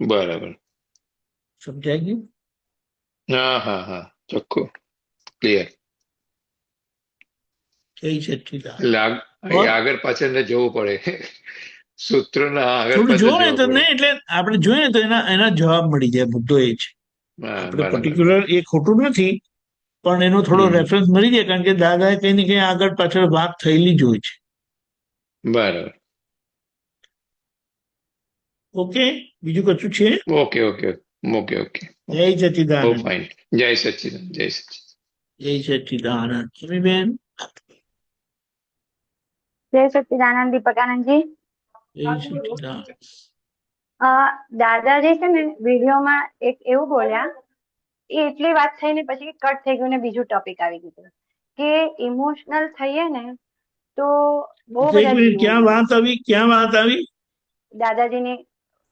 બરાબર. સમજાય ગયું? હા હા હા, ચોખ્ખું, ક્લિયર. જય સચ્ચિદાનંદ. આગળ પાછળ જવું પડે, સૂત્રોના આગળ થોડું પાછળ જો ને જવું તો પડે. નહીં, એટલે આપણે જોઈએ તો એના જવાબ મળી જાય. મુદ્દો એ છે, આપણે બરાબર. પર્ટિક્યુલર એ ખોટું નથી, પણ એનો થોડો રેફરન્સ મળી જાય, કારણ કે દાદાએ કઈ ને કઈ આગળ પાછળ વાત થયેલી જ હોય છે. બરાબર. ઓકે, બીજું કશું છે? Okay okay okay okay. જય સચ્ચિદાનંદ. ફાઇન. જય સચ્ચિદાનંદ. જય સચ્ચિદાનંદ. જય સચ્ચિદાનંદ. બેન જય સચ્ચિદાનંદ. દીપકાનંદજી, જય સચ્ચિદાનંદ. દાદાજી છે ને વિડીયોમાં એક એવું બોલ્યા, એ એટલી વાત થઈ ને પછી કટ થઈ ગયું ને બીજું ટોપિક આવી ગયું કે ઇમોશનલ થઈએ ને તો બહુ એક બધા મિનિટ, ક્યાં વાત આવી? ક્યાં વાત આવી? દાદાજીની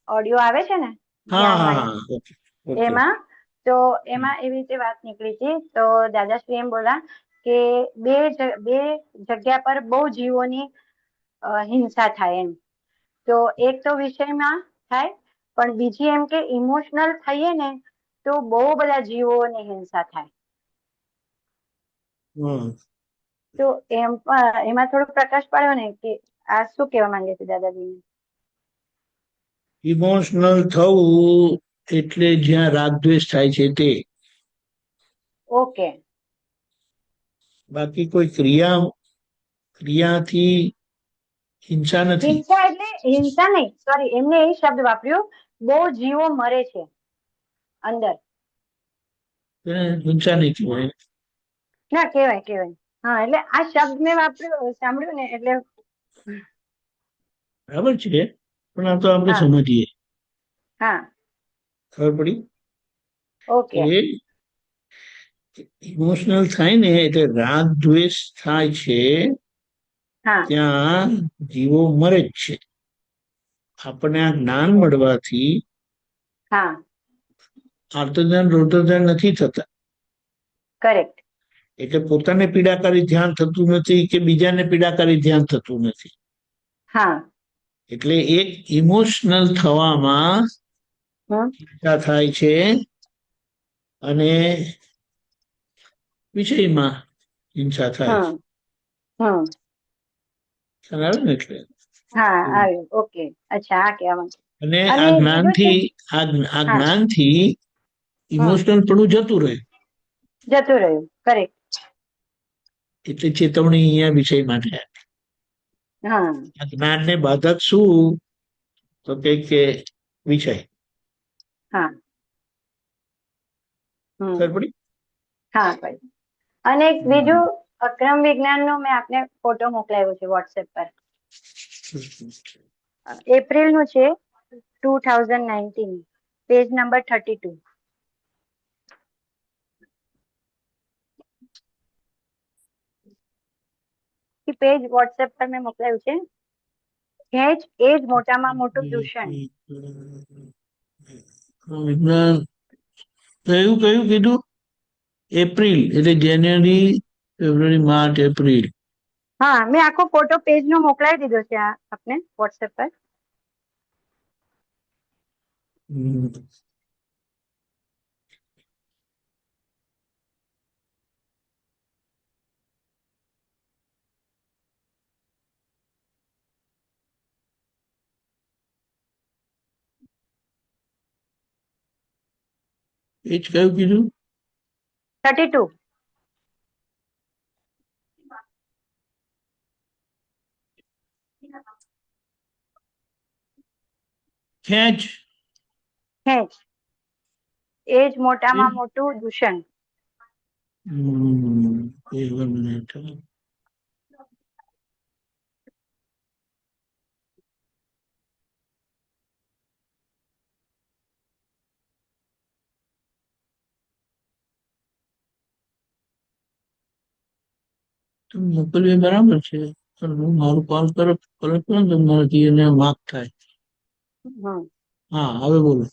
ઓડિયો આવે છે ને હા હા હા, ઓકે ઓકે. એમાં, તો એમાં એવી રીતે વાત નીકળી હતી. તો દાદાશ્રી એમ બોલ્યા કે બે જગ્યા પર બહુ જીવોની હિંસા થાય એમ. તો એક તો વિષયમાં થાય, પણ બીજી એમ કે ઇમોશનલ થઈએ ને તો બહુ બધા જીવોની હિંસા થાય. તો એમાં થોડો પ્રકાશ પાડ્યો ને કે આ શું કહેવા માંગે છે દાદાજી? ઇમોશનલ થવું એટલે જ્યાં રાગદ્વેષ થાય છે તે. ઓકે. બાકી કોઈ ક્રિયાથી હિંસા નથી. હિંસા એટલે હિંસા નહીં, સોરી, એમને એ શબ્દ વાપર્યો, બહુ જીવો મરે છે અંદર. હિંસા નહીં કહેવાય. ના, કહેવાય. હા, એટલે આ શબ્દ મેં વાપર્યો, સાંભળ્યું ને એટલે બરાબર છે, પણ આ તો આપણે સમજીએ. હા, ખબર પડી? ઓકે. ઇમોશનલ થાય ને એટલે રાગ દ્વેષ થાય છે, ત્યાં જીવો મરે જ છે. આપણને આ જ્ઞાન મળવાથી આર્તધ્યાન રૌદ્રધ્યાન નથી થતા. કરેક્ટ. એટલે પોતાને પીડાકારી ધ્યાન થતું નથી કે બીજાને પીડાકારી ધ્યાન થતું નથી. એટલે એક ઇમોશનલ થવામાં થાય છે, અને વિષયમાં હિંસા થાય છે. હમ ખ્યાલ આવે ને એટલે. હા આવ્યું. ઓકે, અચ્છા, આ કહેવાનું. અને અને આ બીજું છે, જ્ઞાનથી આ હા, જ્ઞાનથી ઇમોશનલ પણ જતું રહે. જતું રહ્યું. કરેક્ટ. એટલે ચેતવણી અહીંયા વિષય માટે. હા, આ જ્ઞાનને બાધક શું? તો કે વિષય. હા, હમ ખબર પડી? હા, ભાઈ. અને એક બીજું અક્રમ વિજ્ઞાનનો મેં આપને ફોટો મોકલાવ્યો છે વોટ્સએપ પર. એપ્રિલનું છે, 2019, પેજ નંબર 32. પેજ વોટ્સએપ પર મેં મોકલાયું છે. ખેંચ એ જ મોટામાં મોટું દૂષણ. વિજ્ઞાન કયું કયું કીધું? એપ્રિલ એટલે જાન્યુઆરી, ફેબ્રુઆરી, માર્ચ, એપ્રિલ. હા, મેં આખો ફોટો પેજ નો મોકલાવી દીધો છે આપને વોટ્સએપ પર. એ જ કયું કીધું? 32. ખેંચ. ખેંચ એ જ મોટામાં મોટું દૂષણ. એક મિનિટ. તમે મોકલવી બરાબર છે, પણ હું મારું કોલ કરો ને તો મારાથી એને માફ થાય. હા, હવે બોલો.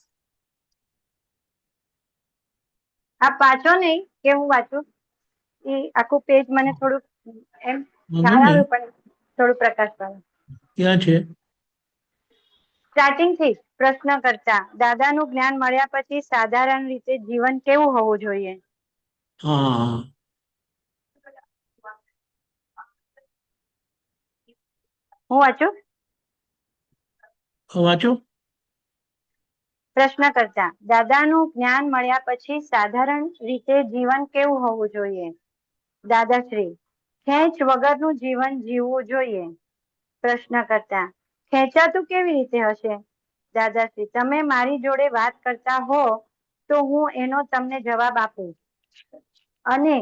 આપ વાંચો નહીં કે હું વાંચું? એ આખું પેજ મને થોડુંક એમ વાંધો ખ્યાલ નહીં. આવ્યું, પણ થોડું પ્રકાશ પાડો. ક્યાં છે? સ્ટાર્ટિંગ થી પ્રશ્ન કરતા દાદાનું જ્ઞાન મળ્યા પછી સાધારણ રીતે જીવન કેવું હોવું જોઈએ? હા, હું વાંચું? વાંચો. પ્રશ્ન કરતા દાદાનું જ્ઞાન મળ્યા પછી સાધારણ રીતે જીવન કેવું હોવું જોઈએ? દાદાશ્રી: ખેંચ વગરનું જીવન જીવવું જોઈએ. પ્રશ્ન કરતા ખેંચાતું કેવી રીતે હશે? દાદાશ્રી: તમે મારી જોડે વાત કરતા હો તો હું એનો તમને જવાબ આપું, અને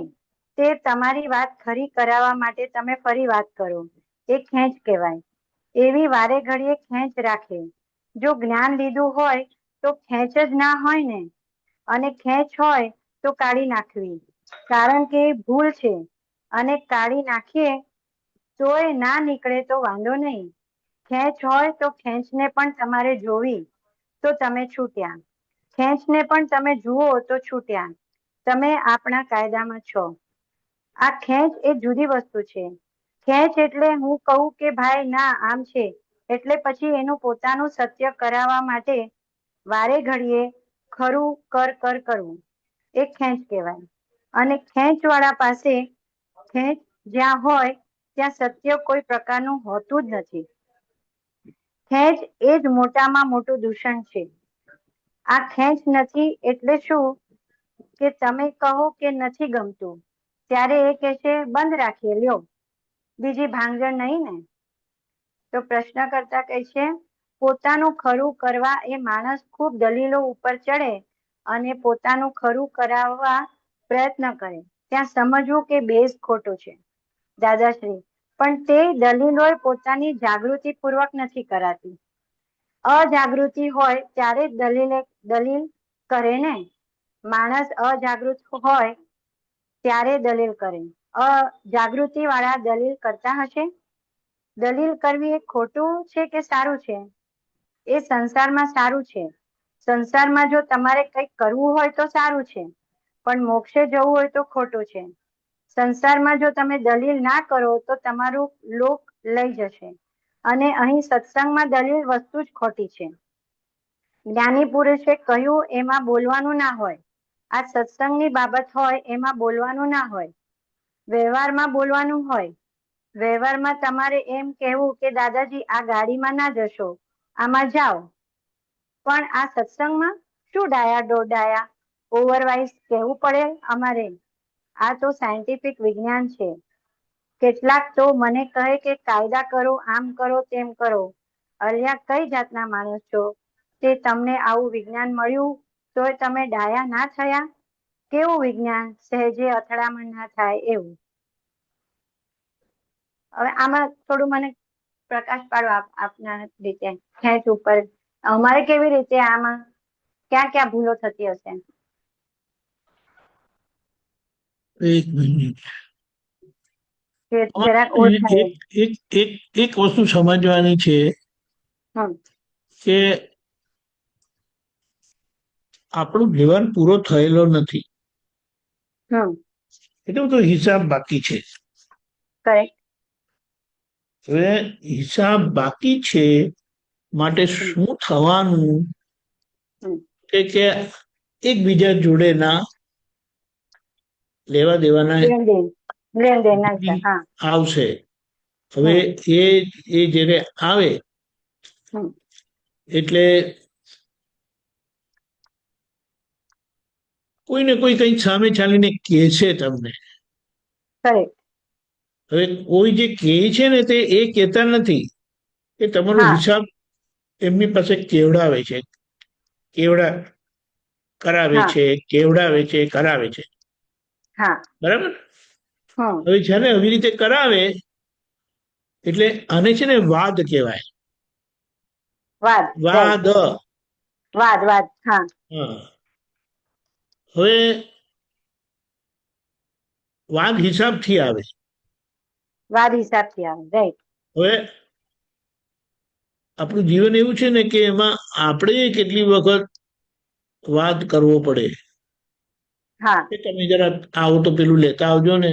તે તમારી વાત ખરી કરાવવા માટે તમે ફરી વાત કરો. એ ખેંચ કહેવાય. એવી વારે ઘડીએ ખેંચ રાખે. જો જ્ઞાન લીધું હોય તો ખેંચ જ ના હોય ને, અને ખેંચ હોય તો કાઢી નાખવી, કારણ કે એ ભૂલ છે, અને કાઢી નાખીએ તોય ના નીકળે તો વાંધો નહીં. ખેંચ હોય તો ખેંચને પણ તમારે જોવી તો તમે છૂટ્યા. ખેંચને પણ તમે જુઓ તો છૂટ્યા. તમે આપણા કાયદામાં છો. આ ખેંચ એ જુદી વસ્તુ છે. ખેંચ એટલે હું કહું કે ભાઈ ના આમ છે, એટલે પછી એનું પોતાનું સત્ય કરાવવા માટે વારે ઘડીએ ખરું કર કરવું, એ ખેંચ કહેવાય. અને ખેંચ વાળા પાસે ખેંચ જ્યાં હોય ત્યાં સત્ય કોઈ પ્રકારનું હોતું જ નથી. ખેંચ એ જ મોટામાં મોટું દૂષણ છે. આ ખેંચ નથી એટલે શું કે તમે કહો કે નથી ગમતું, ત્યારે એ કહેશે બંધ રાખીએ લ્યો, બીજી ભાંગજણ નહીં ને? તો પ્રશ્ન કરતા કહે છે પોતાનું ખરું કરવા એ માણસ ખૂબ દલીલો ઉપર ચડે અને પોતાનું ખરું કરાવવા પ્રયત્ન કરે, ત્યાં સમજવું કે બેઝ ખોટો છે. દાદાશ્રી: પણ તે દલીલો પોતાની જાગૃતિ પૂર્વક નથી કરાતી. અજાગૃતિ હોય ત્યારે દલીલ કરે ને. માણસ અજાગૃત હોય ત્યારે દલીલ કરે. અજાગૃતિ વાળા દલીલ કરતા હશે? દલીલ કરવી એ ખોટું છે કે સારું છે? એ સંસારમાં સારું છે. સંસારમાં જો તમારે કંઈક કરવું હોય તો સારું છે, પણ મોક્ષે જવું હોય તો ખોટું છે. સંસારમાં જો તમે દલીલ ના કરો તો તમારું લોક લઈ જશે, અને અહીં સત્સંગમાં દલીલ વસ્તુ જ ખોટી છે. જ્ઞાની પુરુષે કહ્યું એમાં બોલવાનું ના હોય, આ સત્સંગની બાબત હોય એમાં બોલવાનું ના હોય, વ્યવહારમાં બોલવાનું હોય. વ્યવહારમાં તમારે એમ કહેવું કે દાદાજી આ ગાડીમાં ના જશો, આમાં જાઓ. પણ આ સત્સંગમાં શું ડાયા ઓવરવાઇઝ કહેવું પડે અમારે? આ તો સાયન્ટિફિક વિજ્ઞાન છે. કેટલાક તો મને કહે કે કાયદા કરો, આમ કરો, તેમ કરો. અલ્યા કઈ જાતના માણસ છો તે તમને આવું વિજ્ઞાન મળ્યું તોય તમે ડાયા ના થયા? કેવું વિજ્ઞાન? સહેજે અથડામણ ના થાય એવું. હવે આમાં થોડું મને પ્રકાશ પાડો આપના રીતે, ખેંચ ઉપર. અમારે કેવી રીતે આમાં ક્યાં ક્યાં ભૂલો થતી હશે? એક મિનિટ. કે જરાક ઓળખાય. એક વસ્તુ સમજવાની છે હમ કે આપણો જીવન પૂરો થયેલો નથી, હમ એટલો બધો હિસાબ બાકી છે. કરેક્ટ. હવે હિસાબ બાકી છે માટે શું થવાનું કે એકબીજા જોડે ના લેવા દેવાના લેણ દેણ હા આવશે. હવે એ જ્યારે આવે એટલે કોઈને કોઈ કઈ સામે ચાલીને કહે છે તમને. કરેક્ટ. હવે કોઈ જે કહે છે ને તે એ કહેતા નથી, એ તમારો હિસાબ એમની પાસે કેવડાવે છે, કરાવે છે. બરાબર? હવે જયારે આવી રીતે કરાવે એટલે આને છે ને વાદ કહેવાય. વાદ. હા. હવે વાદ હિસાબથી આવે. રાઈટ. હવે આપણું જીવન એવું છે ને કે એમાં આપણે કેટલી વખત વાદ કરવો પડે કે તમે જરા આવો તો પેલું લેતા આવજો ને,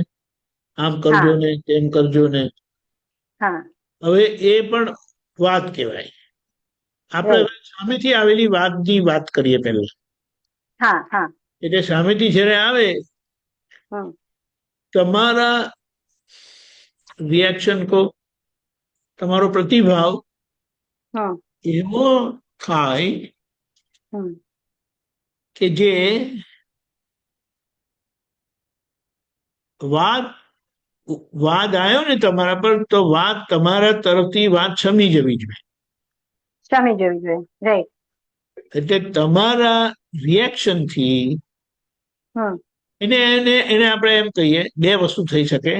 આમ કરજો ને, તેમ કરજો ને. હવે એ પણ વાત કહેવાય. આપણે સામેથી આવેલી વાતની વાત કરીએ પહેલા. એટલે સામેથી જ્યારે આવે તમારા રિએક્શન તમારો પ્રતિભાવ એવો થાય કે જે વાદ આવ્યો ને તમારા પર, તો વાત તમારા તરફથી વાત શમી જવી જોઈએ. એટલે તમારા રિએક્શન થી એને આપણે એમ કહીએ, બે વસ્તુ થઈ શકે.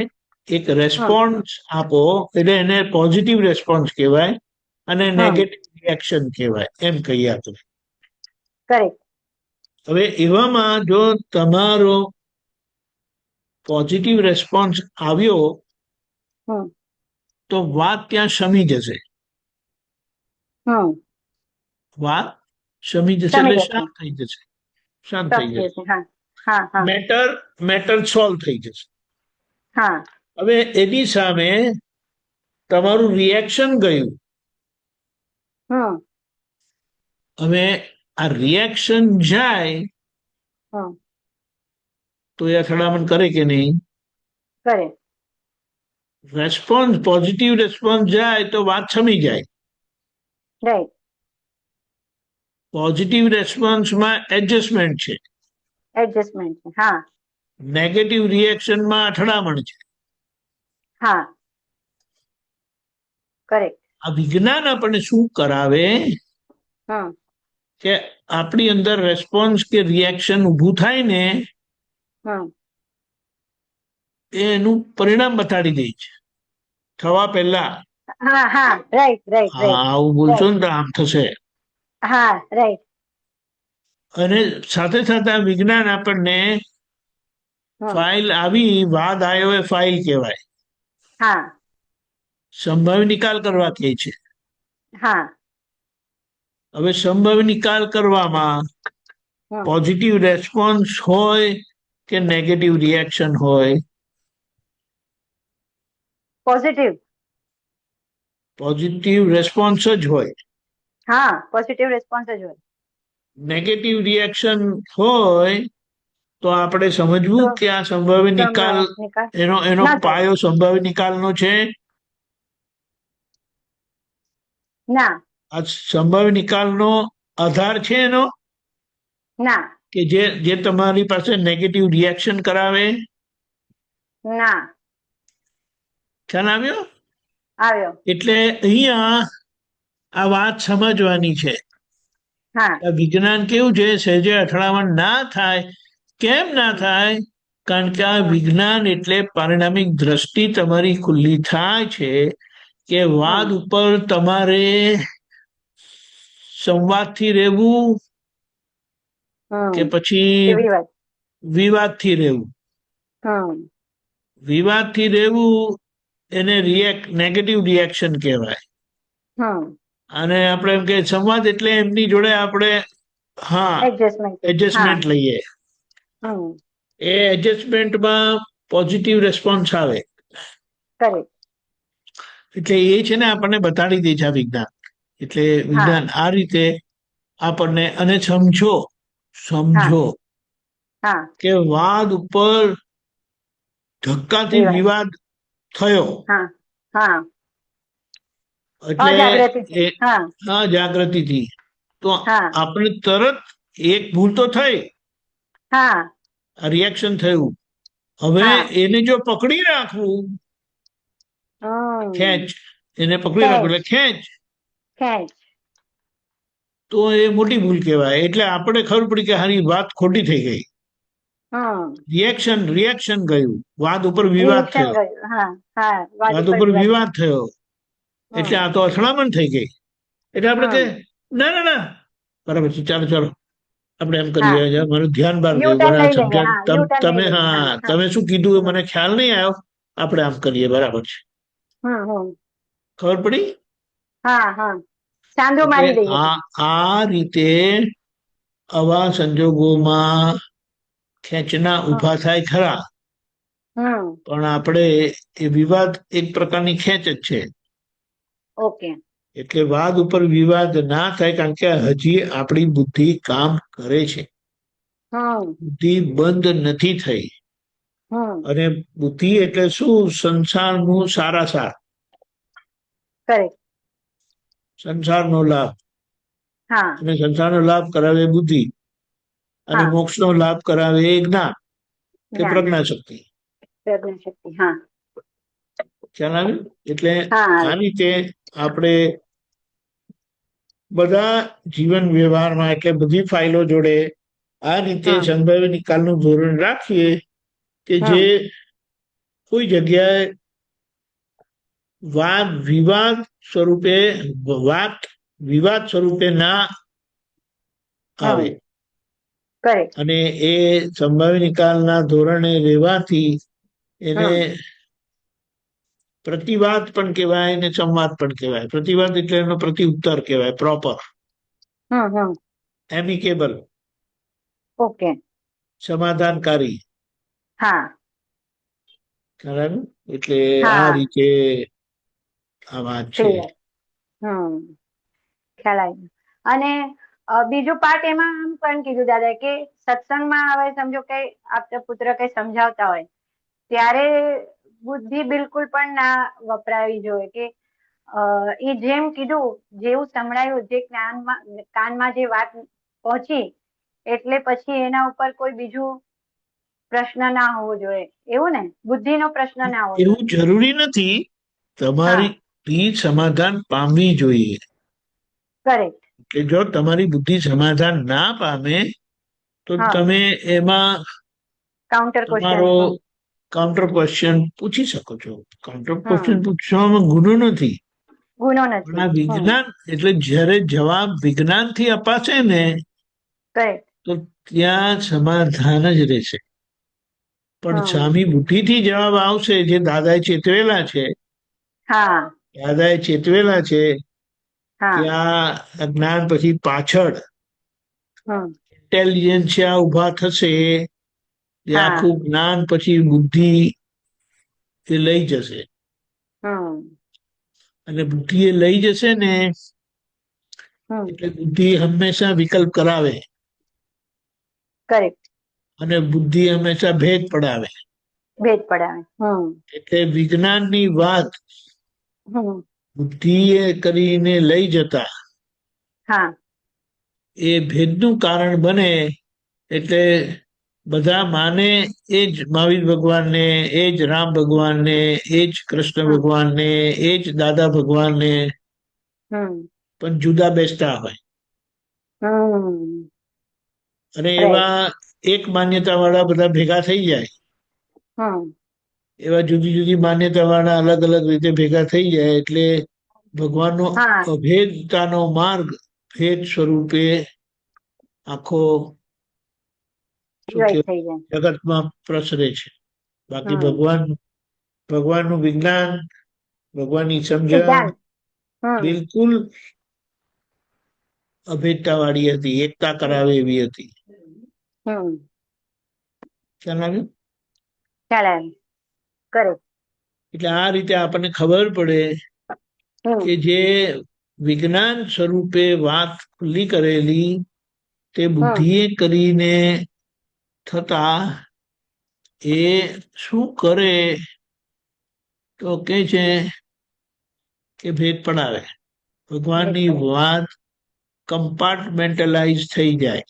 એક રેસ્પોન્સ આપો એટલે એને પોઝિટિવ રેસ્પોન્સ કહેવાય અને નેગેટિવ રિએક્શન કહેવાય, એમ કહીએ આપણે. હવે એવામાં જો તમારો પોઝિટિવ રેસ્પોન્સ આવ્યો તો વાત ત્યાં શમી જશે. વાત શમી જશે એટલે શાંત થઈ જશે. મેટર સોલ્વ થઈ જશે. હવે એની સામે તમારું રિએક્શન ગયું. હવે આ રિએક્શન જાય તો એ અથડામણ કરે કે નહીં? રેસ્પોન્સ, પોઝિટિવ રેસ્પોન્સ જાય તો વાત શમી જાય. પોઝિટિવ રેસ્પોન્સમાં એડજસ્ટમેન્ટ છે, નેગેટિવ રિએક્શનમાં અથડામણ છે. આ વિજ્ઞાન આપણને શું કરાવે કે આપણી અંદર રેસ્પોન્સ કે રિએક્શન ઊભું થાય ને એનું પરિણામ બતાડી દે છે થવા પહેલા. આવું બોલશો ને તો આમ થશે. અને સાથે સાથે આ વિજ્ઞાન આપણને ફાઇલ આવી, વાદ આવ્યો એ ફાઇલ કહેવાય, સંભાવી નિકાલ કરવા કહે છે. હવે સંભાવી નિકાલ કરવામાં પોઝિટિવ રેસ્પોન્સ હોય કે નેગેટિવ રિએક્શન હોય? પોઝિટિવ રેસ્પોન્સ જ હોય. નેગેટિવ રિએક્શન હોય તો આપણે સમજવું તો કે આ સંભાવ્ય નિકાલ નિકાલ એનો એનો ના થાય. પાયો સંભાવ્ય નિકાલનો છે. ના આ સંભાવ્ય નિકાલનો આધાર છે એનો ના કે જે તમારી પાસે નેગેટિવ રિએક્શન કરાવે. ના ખ્યાલ આવ્યો? આવ્યો. એટલે અહીંયા આ વાત સમજવાની છે. હા આ વિજ્ઞાન કેવું છે, સહેજે અથડામણ ના થાય. કેમ ના થાય? કારણ કે આ વિજ્ઞાન એટલે પારિણામિક દ્રષ્ટિ તમારી ખુલ્લી થાય છે કે વાદ ઉપર તમારે સંવાદથી રહેવું કે પછી એવી વાત. વિવાદથી રહેવું. વિવાદથી રહેવું એને નેગેટિવ રિએક્શન કહેવાય. અને આપણે એમ કે સંવાદ એટલે એમની જોડે આપણે એડજસ્ટમેન્ટ લઈએ. એ એડજસ્ટમેન્ટમાં પોઝિટિવ રેસ્પોન્સ આવે. એટલે એ છે ને આપણને બતાડી દે છે આ વિજ્ઞાન. એટલે વિજ્ઞાન આ રીતે આપણને અને સમજો કે વાદ ઉપર ધક્કાથી વિવાદ થયો એટલે જાગૃતિથી તો આપણે તરત એક ભૂલ તો થઈ, રિએક્શન થયું. હવે એને જો પકડી રાખવું, ખેંચ, એને પકડી રાખવું એટલે ખેંચ, તો એ મોટી ભૂલ કહેવાય. એટલે આપણે ખબર પડી કે હારી વાત ખોટી થઈ ગઈ. રિએક્શન ગયું, વાદ ઉપર વિવાદ થયો. વાદ ઉપર વિવાદ થયો એટલે આ તો અથડામણ થઈ ગઈ. એટલે આપણે કે ના ના ના બરાબર છે, ચાલો ચાલો આપણે એમ કરીએ. મારું ધ્યાન બહાર ગયું. તમે શું કીધું એ મને ખ્યાલ નહીં આવ્યો. આપણે આમ કરીએ, બરાબર છે, ખબર પડી? આ રીતે આવા સંજોગોમાં ખેંચના ઉભા થાય ખરા, પણ આપણે એ વિવાદ એક પ્રકારની ખેંચ જ છે. એટલે વાદ ઉપર વિવાદ ના થાય, કારણ કે હજી આપણી બુદ્ધિ કામ કરે છે. બુદ્ધિ બંધ નથી થઈ. અને બુદ્ધિ એટલે શું? સંસારનું સારાસાર, સંસારનો લાભ. અને સંસારનો લાભ કરાવે બુદ્ધિ, અને મોક્ષનો લાભ કરાવે જ્ઞાન કે પ્રજ્ઞા શક્તિ. ખ્યાલ આવ્યું? એટલે આ રીતે આપણે બધા જીવન વ્યવહારમાં, એટલે બધી ફાઇલો જોડે આ રીતે સંભાવ્ય નિકાલનું ધોરણ રાખીએ કે જે કોઈ જગ્યાએ વિવાદ સ્વરૂપે ના આવે. અને એ સંભાવ્ય નિકાલના ધોરણે રહેવાથી એને પ્રતિવાદ પણ કહેવાય ને સંવાદ પણ કહેવાય. પ્રતિવાદ એટલે એનો પ્રતિ ઉત્તર કહેવાય, પ્રોપર, એમિકેબલ, સમાધાનકારી. એટલે આ રીતે આ વાત છે. ખ્યાલ આવ્યો. અને બીજું પાર્ટ એમાં આમ પણ કીધું દાદા કે સત્સંગમાં હવે સમજો કે આપતા પુત્ર કઈ સમજાવતા હોય ત્યારે બુદ્ધિ બિલકુલ પણ ના વપરાવી જોઈએ. કે એ જેમ કીધું, જેવું સંભળાયું, જે કાનમાં જે વાત પહોંચી, એટલે પછી એના ઉપર કોઈ બીજું પ્રશ્ન ના હોવો જોઈએ, એવું ને? બુદ્ધિનો પ્રશ્ન ના હોવો એવું જરૂરી નથી. તમારી સમાધાન પામવી જોઈએ. કે જો તમારી બુદ્ધિ સમાધાન ના પામે તો તમે એમાં તમારો કાઉન્ટર ક્વેશ્ચન પૂછી શકો છો. કાઉન્ટર ક્વેશ્ચન પૂછવામાં ગુનો નથી. પણ આ વિજ્ઞાન એટલે જ્યારે જવાબ વિજ્ઞાનથી અપાશે ને તો ત્યાં સમાધાન જ રહેશે. પણ સામી બુદ્ધિથી જવાબ આવશે, જે દાદાએ ચેતવેલા છે, કે આ જ્ઞાન પછી પાછળ ઇન્ટેલિજન્સિયા ઉભા થશે, એ આખું જ્ઞાન પછી બુદ્ધિ એ લઈ જશે. અને બુદ્ધિ એ લઈ જશે ને એટલે બુદ્ધિ હંમેશા વિકલ્પ કરાવે. અને બુદ્ધિ હંમેશા ભેદ પડાવે. ભેદ પડાવે. એટલે વિજ્ઞાનની વાત બુદ્ધિએ કરીને લઈ જતા હા એ ભેદનું કારણ બને. એટલે બધા માને એ જ મહાવીર ભગવાનને, એ જ રામ ભગવાનને, એ જ કૃષ્ણ ભગવાનને, એ જ દાદા ભગવાનને, પણ જુદા બેસતા હોય. અને એવા એક માન્યતા વાળા બધા ભેગા થઈ જાય. એવા જુદી જુદી માન્યતા વાળા અલગ અલગ રીતે ભેગા થઈ જાય એટલે ભગવાનનો અભેદતાનો માર્ગ ભેદ સ્વરૂપે આખો જગતમાં પ્રસરે છે. બાકી ભગવાનનું વિજ્ઞાન, ભગવાનની સમજણ બિલકુલ અભેદતા વાળી હતી, એકતા કરાવે એવી હતી. ખ્યાલ આવ્યું? એટલે આ રીતે આપણને ખબર પડે કે જે વિજ્ઞાન સ્વરૂપે વાત ખુલ્લી કરેલી તે બુદ્ધિએ કરીને થતા એ શું કરે તો કે છે કે ભેદ પડાવે. ભગવાનની વાત કમ્પાર્ટમેન્ટલાઇઝ થઈ જાય.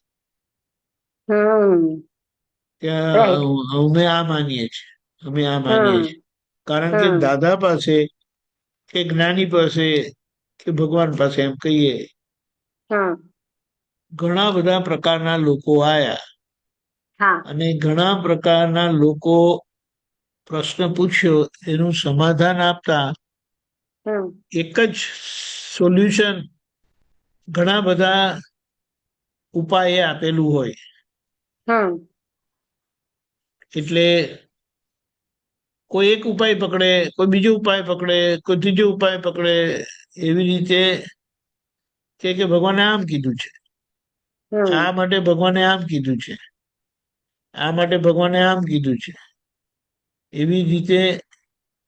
અમે આ માનીએ છીએ, અમે આ માનીએ છીએ. કારણ કે દાદા પાસે કે જ્ઞાની પાસે કે ભગવાન પાસે એમ કહીએ ઘણા બધા પ્રકારના લોકો આયા અને ઘણા પ્રકારના લોકો પ્રશ્ન પૂછ્યો એનું સમાધાન આપતા એક જ સોલ્યુશન ઘણા બધા ઉપાયે આપેલું હોય. એટલે કોઈ એક ઉપાય પકડે, કોઈ બીજો ઉપાય પકડે, કોઈ ત્રીજો ઉપાય પકડે. એવી રીતે કે ભગવાને આમ કીધું છે, આ માટે ભગવાને આમ કીધું છે, આ માટે ભગવાને આમ કીધું છે. એવી રીતે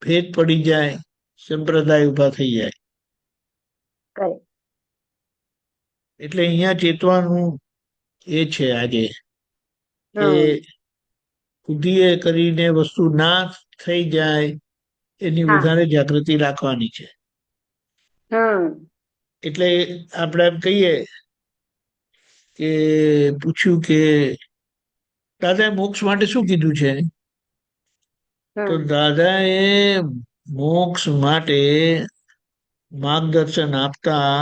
ભેદ પડી જાય, સંપ્રદાય ઉભા થઈ જાય. એટલે અહીંયા ચેતવાનું એ છે આજે કે બુદ્ધિએ કરીને વસ્તુ ના થઈ જાય એની વધારે જાગૃતિ રાખવાની છે. એટલે આપણે એમ કહીએ કે પૂછ્યું કે દાદા મોક્ષ માટે શું કીધું છે? તો દાદાએ મોક્ષ માટે માર્ગદર્શન આપતા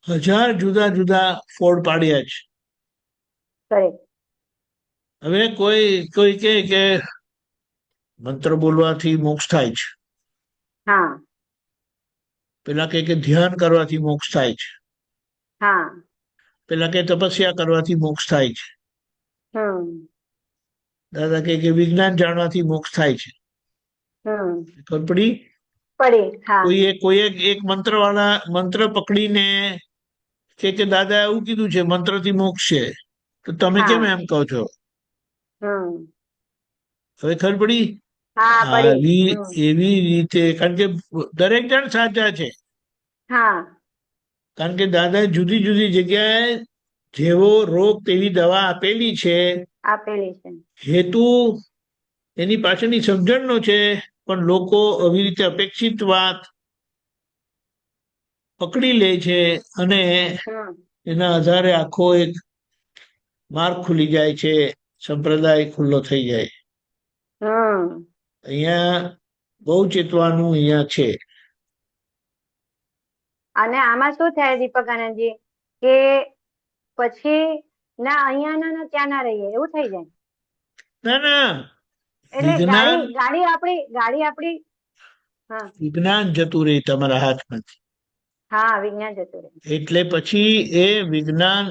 1000 જુદા જુદા ફોડ પાડ્યા છે. હવે કોઈ કહે કે મંત્ર બોલવાથી મોક્ષ થાય છે, પેલા કે ધ્યાન કરવાથી મોક્ષ થાય છે, પેલા કે તપસ્યા કરવાથી મોક્ષ થાય છે, દાદા કે વિજ્ઞાન જાણવાથી મોક્ષ થાય છે. ખબર પડી? કોઈ એક મંત્ર પકડીને કે દાદા એવું કીધું છે મંત્રથી મોક્ષ છે, તો તમે કેમ એમ કહો છો? હવે ખબર પડી? એવી રીતે, કારણ કે દરેક જણ સાચા છે. કારણ કે દાદા જુદી જુદી જગ્યાએ જેવો રોગ તેવી દવા આપેલી છે. હેતુ એની પાછળની સમજણનો છે, પણ લોકો આવી રીતે અપેક્ષિત વાત પકડી લે છે અને એના આધારે આખો એક માર્ગ ખુલી જાય છે, સંપ્રદાય ખુલ્લો થઈ જાય. અહીંયા બહુ ચેતવાનું અહીંયા છે. અને આમાં શું થાય દીપક આનંદજી કે પછી ના અહીંયા ના ત્યાં ના રહીએ એવું થઈ જાય. ના એટલે ગાડી આપણી વિજ્ઞાન જતું રહે તમારા હાથમાંથી. વિજ્ઞાન જતું રહે. એટલે પછી એ વિજ્ઞાન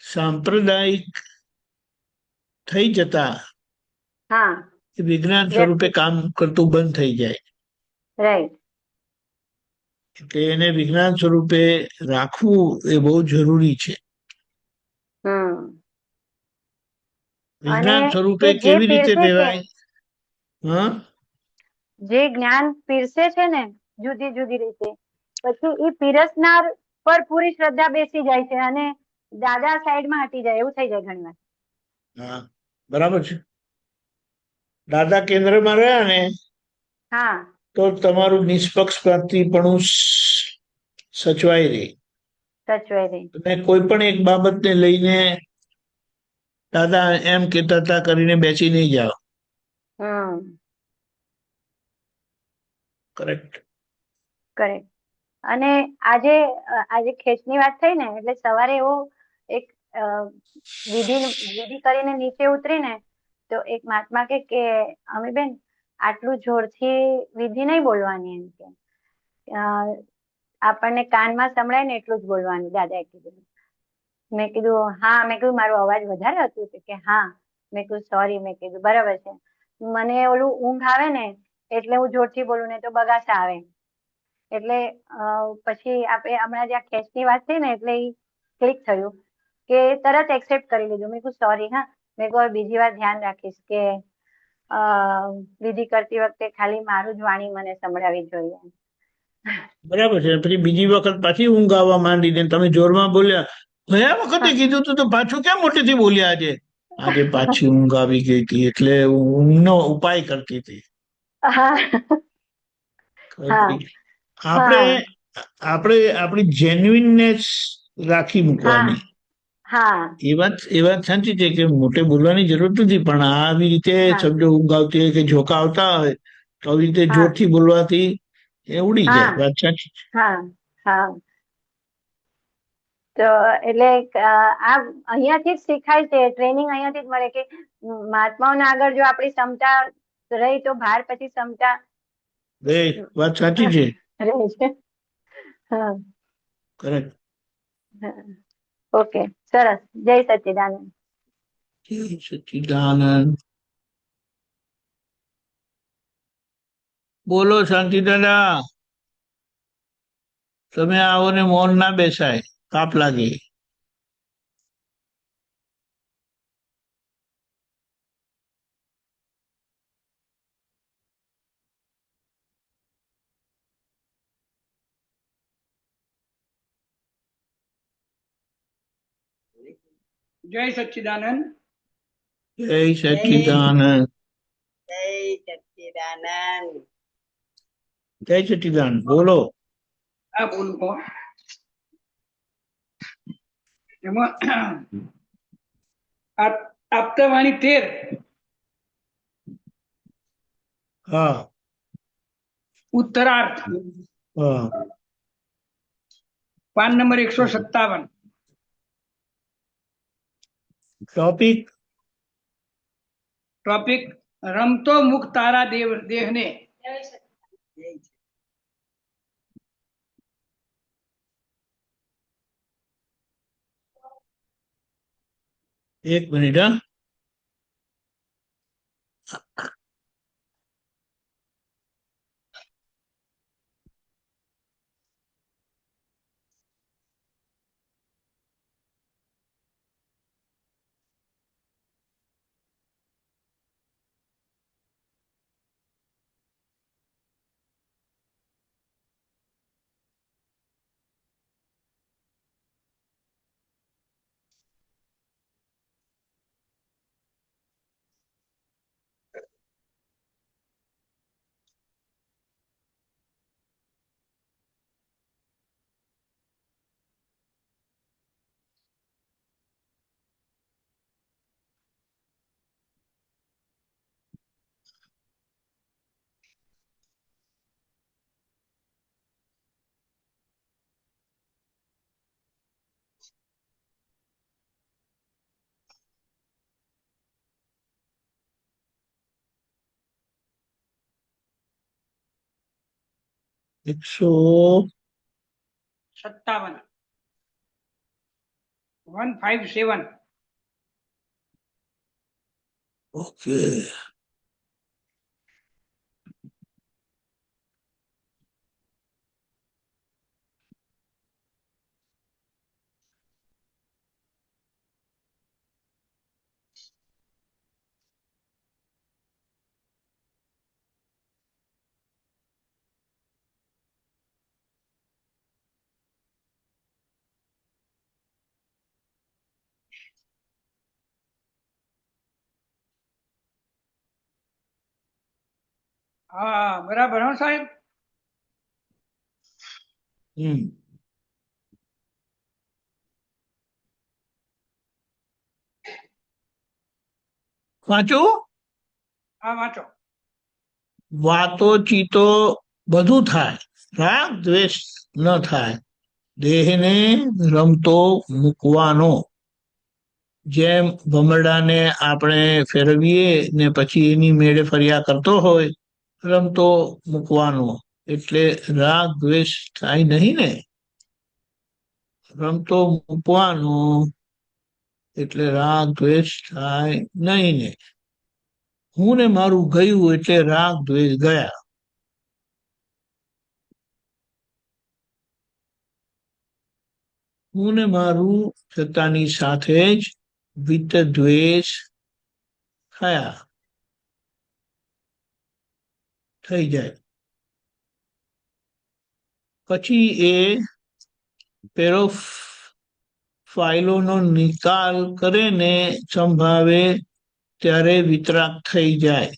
સાંપ્રદાયિક થઈ જતા વિજ્ઞાન સ્વરૂપે કામ કરતું બંધ થઈ જાય. રાઈટ. એટલે એને વિજ્ઞાન સ્વરૂપે રાખવું એ બહુ જરૂરી છે. વિજ્ઞાન સ્વરૂપે કેવી રીતે લેવાય? જે જ્ઞાન પીરસે છે ને જુદી જુદી રીતે, પછી એ પીરસનાર પર પૂરી શ્રદ્ધા બેસી જાય છે અને દાદા સાઈડમાં હટી જાય એવું થઈ જાય ઘણી વાર. હા, બરાબર છે. દાદા કેન્દ્રમાં રહ્યા ને હા તો તમારું નિષ્પક્ષપાતીપણું સચવાઈ રહે. સચવાઈ રહી. તમે કોઈ પણ એક બાબતને લઈને દાદા એમ કહેતા હતા કરીને બેસી નહીં જાઓ. કરેક્ટ. કરેક્ટ. અને આજે આજે ખેંચની વાત થઈ ને એટલે સવારે એવો એક વિધિ કરીને નીચે ઉતરી ને તો એક મહાત્મા કે અમે બેન આટલું જોરથી વિધિ નહીં બોલવાની એમ કે આપણને કાનમાં સંભળાય ને એટલું જ બોલવાનું દાદાએ કીધું. મેં કીધું હા, મેં કીધું મારો અવાજ વધારે હતું કે હા. મેં કીધું સોરી. મેં કીધું બરાબર છે. મને ઓલું ઊંઘ આવે ને એટલે હું જોરથી બોલું ને તો બગાસા આવે. એટલે પછી આપણે હમણાં જ્યાં ખેંચની વાત થઈ ને એટલે ક્લિક થયું કે તરત એક્સેપ્ટ કરી લીધું. મેં કીધું સોરી હા. મેં કહ્યું બીજી વાર ધ્યાન રાખીશ કે વિધિ કરતી વખતે ખાલી મારું જ વાણી મને સંભળાવી જોઈએ. બરાબર છે. પછી બીજી વખત પાછી ઊંઘ આવવા માંડી ને તમે જોરમાં બોલ્યા. ગયા વખતે કીધું તું તો પાછું કેમ મોટેથી બોલ્યા આજે? આજે પાછી ઊંઘ આવી ગઈ હતી એટલે ઊંઘનો ઉપાય કરતી હતી. હા હા આપણે આપણે આપણી જેન્યુઇનનેસ રાખી હા મૂકવાની. હા એ વાત સાચી છે કે મોટે બોલવાની જરૂર નથી, પણ આવી રીતે હા સમજો ઊંઘ આવતી હોય કે ઝોકા આવતા હોય તો આવી રીતે હા જોરથી બોલવાથી એ ઉડી જાય. હા વાત સાચી. હા હા. તો એટલે આ અહીંયાથી જ શીખાય છે. ટ્રેનિંગ અહીંયાથી જ મળે કે મહાત્માઓના આગળ જો આપણી ક્ષમતા રહી તો બહાર પછી ક્ષમતા વાત સાચી છે. રહે છે. હા કરેક્ટ. ઓકે સરસ. જય સચ્ચિદાનંદ. જય સચ્ચિદાનંદ. બોલો શાંતિ દાદા. તમે આવો ને મૌન ના બેસાય, પાપ લાગે. જય સચ્ચિદાનંદ. જય સચ્ચિદાનંદ. જય સચ્ચિદાનંદ. જય સચ્ચિદાનંદ. બોલો. આ બોલું કહો. એમાં આપતાવાણી 13 હા ઉત્તરાર્થ હા. PAN number 157. ટોપિક ટોપિક રમતો મુખ તારા દેહને. એક મિનિટ. હા. એકસો 57. 157. ઓકે. હા બરાબર હો સાહેબ. હમ વાંચું. હા વાંચો. વાતો ચીતો બધું થાય, રાગ દ્વેષ ન થાય. દેહને રમતો મૂકવાનો. જેમ ભમરડાને આપણે ફેરવીએ ને પછી એની મેળે ફર્યા કરતો હોય, રમતો મૂકવાનો એટલે રાગ દ્વેષ થાય નહીં ને. રમતો મૂકવાનો એટલે રાગ દ્વેષ થાય નહીં ને. હું ને મારું ગયું એટલે રાગ દ્વેષ ગયા. હું ને મારું જતાની સાથે જ વિત દ્વેષ થયા થઈ જાય. પછી એ પેલો ફાઇલોનો નિકાલ કરે ને સંભાવે ત્યારે વિતરાગ થઈ જાય.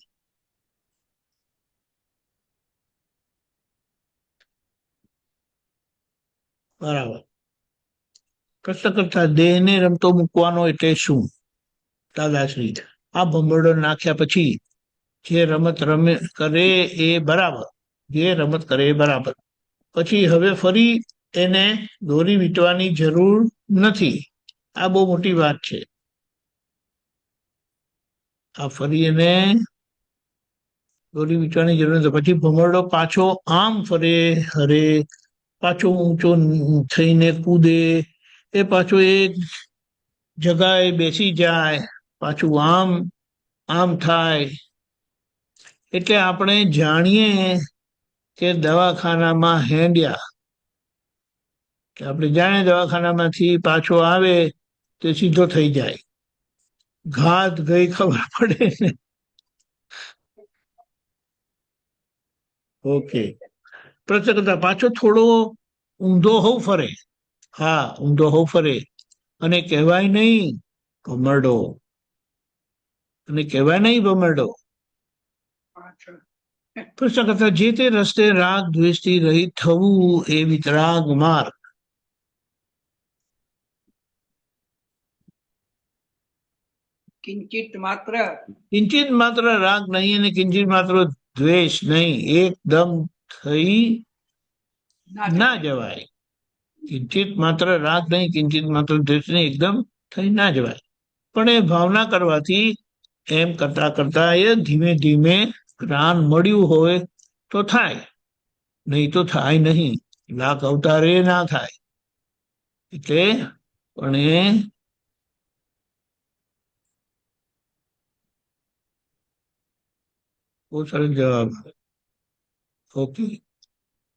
બરાબર. પ્રશ્ન કરતા દેહને રમતો મૂકવાનો એટલે શું? દાદાશ્રી, આ ભંભરડો નાખ્યા પછી જે રમત રમે કરે એ બરાબર, જે રમત કરે એ બરાબર. પછી હવે ફરી એને દોરી વીંટવાની જરૂર નથી. આ બહુ મોટી વાત છે. આ ફરી એને દોરી વીંટવાની જરૂર નથી. પછી ભમરડો પાછો આમ ફરે હરે, પાછો ઊંચો થઈને કૂદે, એ પાછો એક જગાએ બેસી જાય, પાછું આમ આમ થાય. એટલે આપણે જાણીએ કે દવાખાનામાં હેંડ્યા, કે આપણે જાણીએ દવાખાનામાંથી પાછો આવે તે સીધો થઈ જાય. ઘાત ગઈ ખબર પડે ને. ઓકે. પ્રશ્ન કરતા પાછો થોડો ઊંધો હોવ ફરે. હા, ઊંધો હોવ ફરે અને કહેવાય નહીં ભમરડો, અને કહેવાય નહીં ભમરડો. પાછળ. પ્રશ્ન કરતા જે તે રસ્તે રાગ દ્વેષથી રહિત થવું એ વિતરાગ માર્ગ. કિંચિત માત્ર કિંચિત માત્ર રાગ નહીં અને કિંચિત માત્ર દ્વેષ નહીં, એકદમ થઈ ના જવાય. કિંચિત માત્ર રાગ નહીં, કિંચિત માત્ર દ્વેષ નહીં, એકદમ થઈ ના જવાય. પણ એ ભાવના કરવાથી એમ કરતા કરતા એ ધીમે ધીમે જ્ઞાન મળ્યું હોય તો થાય, નહીં તો થાય નહીં. લાખ અવતારે ના થાય. એટલે પણ એ બહુ સરસ જવાબ. ઓકે.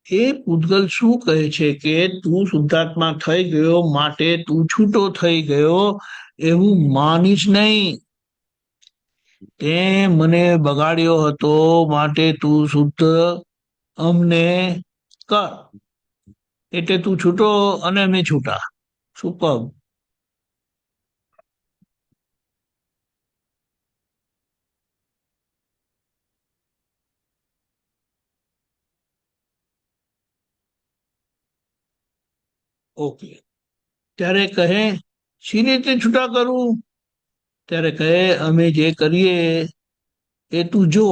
એ પૂતગલ શું કહે છે કે તું શુદ્ધાત્મા થઈ ગયો માટે તું છૂટો થઈ ગયો એવું માનીશ નહીં. તે મને બગાડ્યો હતો માટે તું શુદ્ધ અમને કર, એટલે તું છૂટો અને અમે છૂટા. સુપર. ઓકે. ત્યારે કહે શી રીતે છૂટા કરું? ત્યારે કહે અમે જે કરીએ એ તું જો.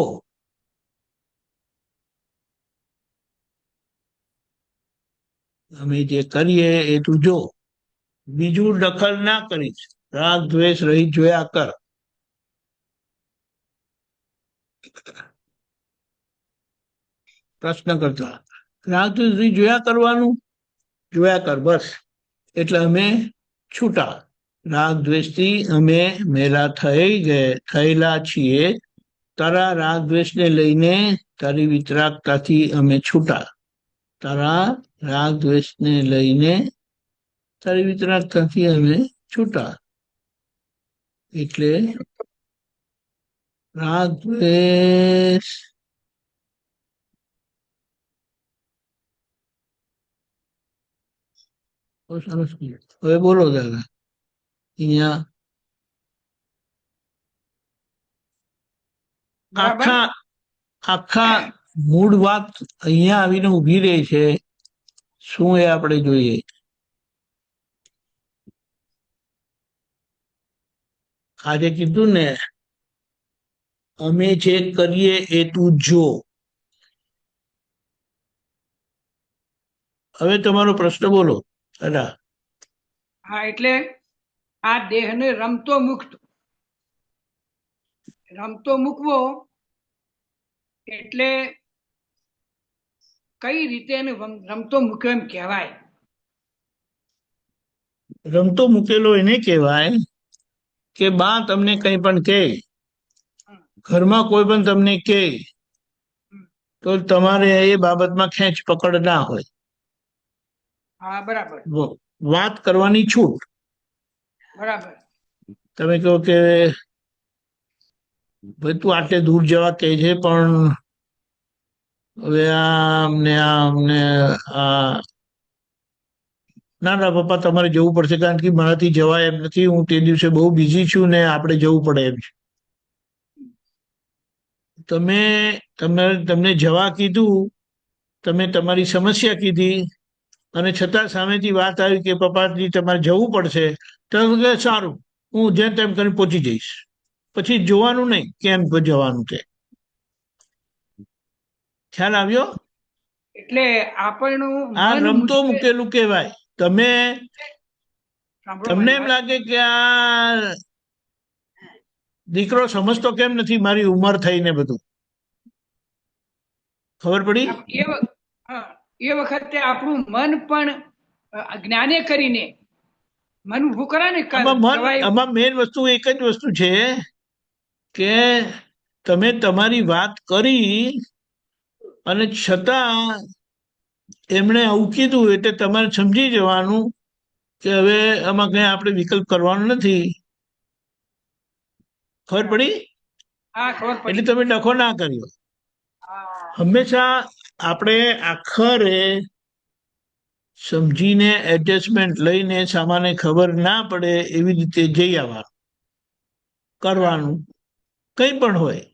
અમે જે કરીએ એ તું જો, બીજું દખલ ના કરીશ. રાગ દ્વેષ રહી જોયા કર. પ્રશ્ન કરતા રાગ દ્વેષ રહી જોયા કરવાનું, જોયા કર બસ, એટલે અમે છૂટા. રાગ દ્વેષથી અમે મેલા થયેલા છીએ. તારા રાગ દ્વેષને લઈને તારી વિતરાગતાથી અમે છૂટા. તારા રાગ દ્વેષને લઈને તારી વિતરાગતાથી અમે છૂટા. એટલે રાગ દ્વેષ સરસ. હવે બોલો દાદા. અહીંયા બરાબર. આખા આખા મૂળ વાત અહીંયા આવીને ઊભી રહી છે. શું એ આપણે જોઈએ. આજે કીધું ને, અમે જે કરીએ એ તું જો. હવે તમારો પ્રશ્ન બોલો. અલા હા એટલે આ દેહને રમતો મૂકવો એટલે કઈ રીતે એને રમતો મૂક્યો એમ કહેવાય? રમતો મૂકેલો એને કહેવાય કે બા તમને કંઈ પણ કહે, ઘરમાં કોઈ પણ તમને કહે તો તમારે એ બાબતમાં ખેંચ પકડ ના હોય. હા બરાબર વાત કરવાની છૂટ. બરાબર. તમે કહો કે ભાઈ તું આટલે દૂર જવા કહે છે, પણ હવે આ ના ના પપ્પા તમારે જવું પડશે, કારણ કે મારાથી જવાય એમ નથી, હું તે દિવસે બહુ બિઝી છું ને આપણે જવું પડે એમ છે. તમને જવા કીધું, તમે તમારી સમસ્યા કીધી, અને છતાં સામેથી વાત આવી કે પપ્પાજી તમારે જવું પડશે, તો કે સારું હું જેમ તેમ કરીને પહોંચી જઈશ. પછી જોવાનું નહીં કેમ જવાનું છે. ખ્યાલ આવ્યો? એટલે આપણનું આ મન રમતો મૂકેલું કહેવાય. તમને એમ લાગે કે આ દીકરો સમજતો કેમ નથી, મારી ઉંમર થઈને બધું ખબર પડી. એ વખતે આપણું મન પણ જ્ઞાને કરીને મન ઉભું કરે ને. આમાં મેન વસ્તુ એક જ વસ્તુ છે કે તમે તમારી વાત કરી અને છતાં એમણે આવું કીધું, એટલે તમારે સમજી જવાનું કે હવે આમાં કઈ આપણે વિકલ્પ કરવાનો નથી. ખબર પડી? એટલે તમે ડખો ના કર્યો. હંમેશા આપણે આખરે સમજીને એડજસ્ટમેન્ટ લઈને સામાન્ય ખબર ના પડે એવી રીતે જઈ આવવાનું, કરવાનું કંઈ પણ હોય.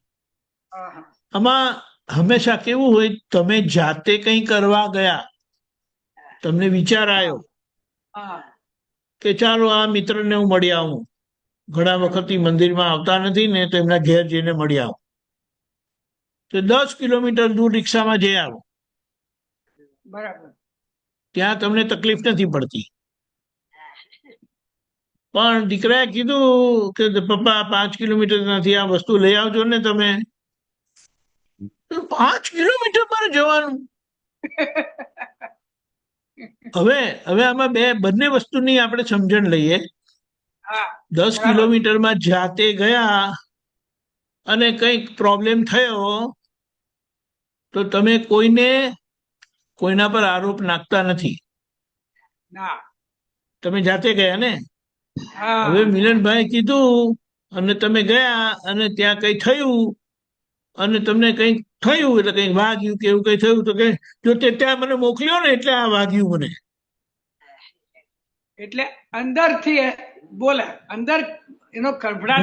આમાં હંમેશા કેવું હોય, તમે જાતે કંઈ કરવા ગયા, તમને વિચાર આવ્યો કે ચાલો આ મિત્રને હું મળી આવું, ઘણા વખતથી મંદિરમાં આવતા નથી ને, તો એમના ઘેર જઈને મળી આવું. તો 10 કિલોમીટર દૂર રિક્ષામાં જઈ આવો, બરાબર. ત્યાં તમને તકલીફ નથી પડતી. પણ દીકરાએ કીધું કે પપ્પા 5 કિલોમીટર નથી, આ વસ્તુ લઈ આવજો ને તમે. 5 કિલોમીટર મારે જવાનું. હવે આમાં બંને વસ્તુની આપણે સમજણ લઈએ. 10 કિલોમીટરમાં જાતે ગયા અને કંઈક પ્રોબ્લેમ થયો તો તમે કોઈના પર આરોપ નાખતા નથી. તમે જાતે ગયા ને. હવે મિલનભાઈ કીધું અને તમે ગયા અને ત્યાં કઈ થયું અને તમને કંઈક થયું, એટલે કંઈક વાગ્યું કે એવું કઈ થયું, તો કે જો તે ત્યાં મને મોકલ્યો ને એટલે આ વાગ્યું મને. એટલે અંદરથી બોલે, અંદર એનો કડભડાટ.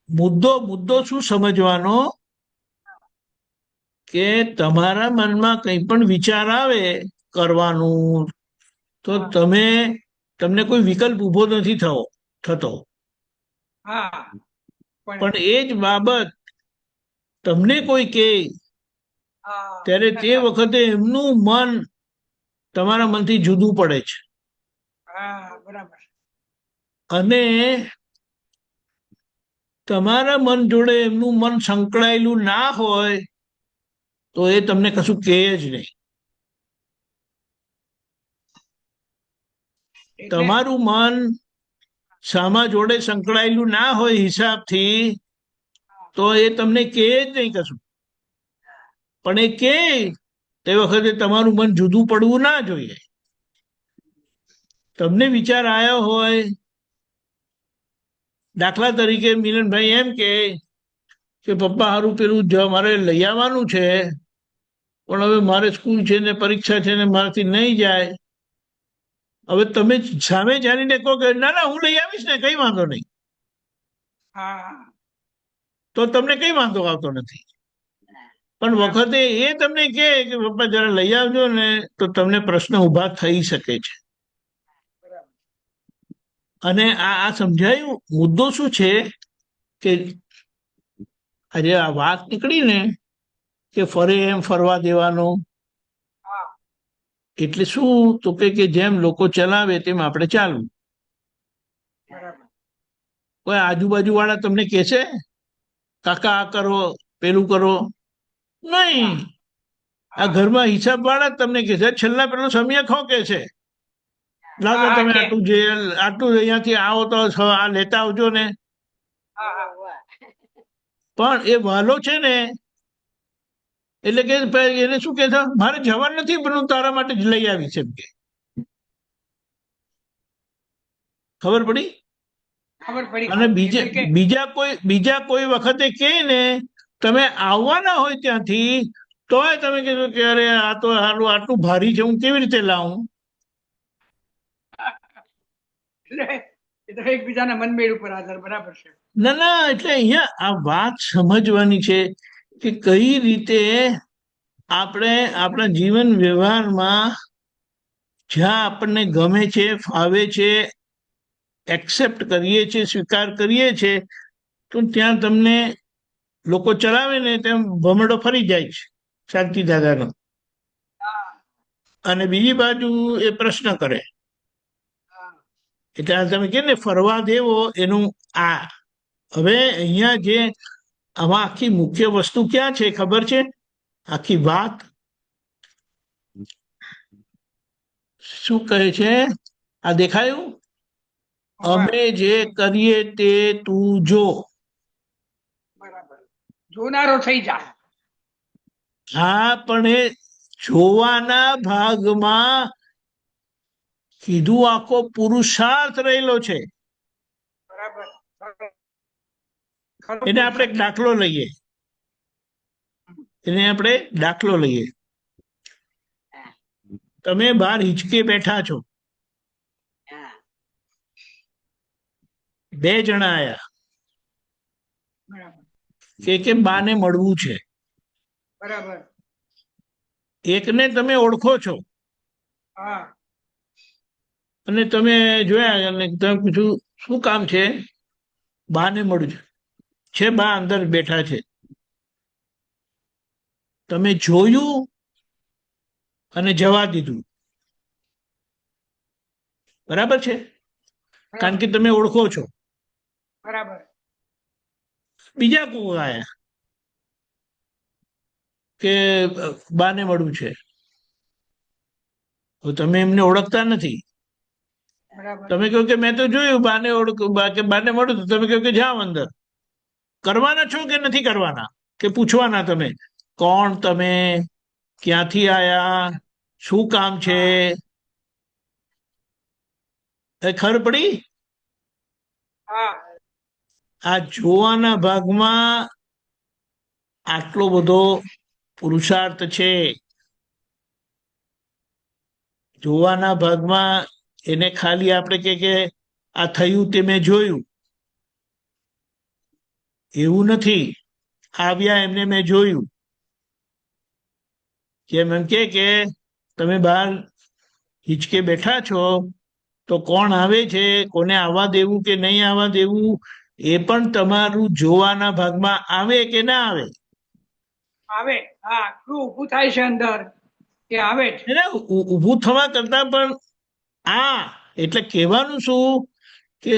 મુદ્દો શું સમજવાનો કે તમારા મનમાં કંઈ પણ વિચાર આવે કરવાનું, તો તમને કોઈ વિકલ્પ ઉભો નથી થતો. પણ એ જ બાબત તમને કોઈ કહે ત્યારે તે વખતે એમનું મન તમારા મનથી જુદું પડે છે. અને તમારા મન જોડે એમનું મન સંકળાયેલું ના હોય તો એ તમને કશું કહે જ નહીં. તમારું મન સામા જોડે સંકળાયેલું ના હોય હિસાબથી, તો એ તમને કહે જ નહીં કશું. પણ એ કહે તે વખતે તમારું મન જુદું પડવું ના જોઈએ. તમને વિચાર આવ્યો હોય, દાખલા તરીકે મિલનભાઈ એમ કે પપ્પા હારું પેલું મારે લઈ આવવાનું છે, પણ હવે મારે સ્કૂલ છે ને પરીક્ષા છે ને મારાથી નહીં જાય. હવે તમે સામે જાણીને કહો કે ના ના હું લઈ આવીશ ને, કઈ વાંધો નહીં, તો તમને કઈ વાંધો આવતો નથી. પણ વખતે એ તમને કહે કે પપ્પા જરા લઈ આવજો ને, તો તમને પ્રશ્ન ઉભા થઈ શકે છે. અને આ સમજાયું. મુદ્દો શું છે કે આજે આ વાત નીકળી ને કે ફરે એમ ફરવા દેવાનો, એટલે શું તો કે જેમ લોકો ચલાવે તેમ આપણે ચાલવું. કોઈ આજુબાજુ વાળા તમને કહે છે કાકા આ કરો પેલું કરો? નહીં. આ ઘરમાં હિસાબ વાળા જ તમને કહે છે. છેલ્લા પેલો સમય ખો કે છે લાવો તમે આટલું અહીંયાથી આવો તો આ લેતા આવજો ને. પણ એ વાલો છે ને, એટલે કે એને શું કે છે, મારે જવાનું નથી પણ હું તારા માટે જ લઈ આવીશ એમ કે. ખબર પડી? અને બીજા કોઈ વખતે કે ને તમે આવવાના હોય ત્યાંથી, તોય તમે કીધું કે અરે આ તો આટલું ભારી છે, હું કેવી રીતે લાવું? એકબીજાના મનમેળ ઉપર આધાર. બરાબર છે. ના, એટલે અહીંયા આ વાત સમજવાની છે કે કઈ રીતે આપણે આપણા જીવન વ્યવહારમાં જ્યાં આપણને ગમે છે, ફાવે છે, એક્સેપ્ટ કરીએ છીએ, સ્વીકાર કરીએ છીએ, તો ત્યાં તમને લોકો ચલાવે ને તેમ ભમરડો ફરી જાય છે શાંતિ દાદાનો. અને બીજી બાજુ એ પ્રશ્ન કરે. એટલે તમે કે ને ફરવા દેવો, એનું આ હવે અહીંયા જે આમાં આખી મુખ્ય વસ્તુ ક્યાં છે ખબર છે? આખી વાત શું કહે છે? આ દેખાયું? અમે જે કરીએ તે તું જો. જોનારો થઈ જા. હા, પણ એ જોવાના ભાગમાં કીધું આખો પુરુષાર્થ રહેલો છે. એને આપણે દાખલો લઈએ. તમે બહાર હિંચકે બેઠા છો, 2 જણા આયા કે બાને મળવું છે. બરાબર. એકને તમે ઓળખો છો અને તમે જોયા અને તમે પૂછ્યું શું કામ છે? બાને મળ્યું છે. બા અંદર બેઠા છે. તમે જોયું અને જવા દીધું. બરાબર છે? કારણ કે તમે ઓળખો છો. બરાબર. બીજા કોઈ આયા કે બાને મળવું છે, તમે એમને ઓળખતા નથી. તમે કહો કે મેં તો જોયું બાને મળ્યું, તમે કહો કે જાઓ અંદર. કરવાના છો કે નથી કરવાના? કે પૂછવાના તમે કોણ, તમે ક્યાંથી આયા, શું કામ છે? ખબર પડી? આ જોવાના ભાગમાં આટલો બધો પુરુષાર્થ છે. જોવાના ભાગમાં એને ખાલી આપણે કે આ થયું તે મેં જોયું એવું નથી. આવ્યા એમને મેં જોયું. જેમ એમ કે તમે બહાર હિંચકે બેઠા છો તો કોણ આવે છે, કોને આવવા દેવું કે નહીં આવવા દેવું, એ પણ તમારું જોવાના ભાગમાં આવે કે ના આવે? આવે. હા, શું ઊભું થાય છે અંદર કે આવે છે? ઊભું થવા કરતા પણ એટલે કહેવાનું શું કે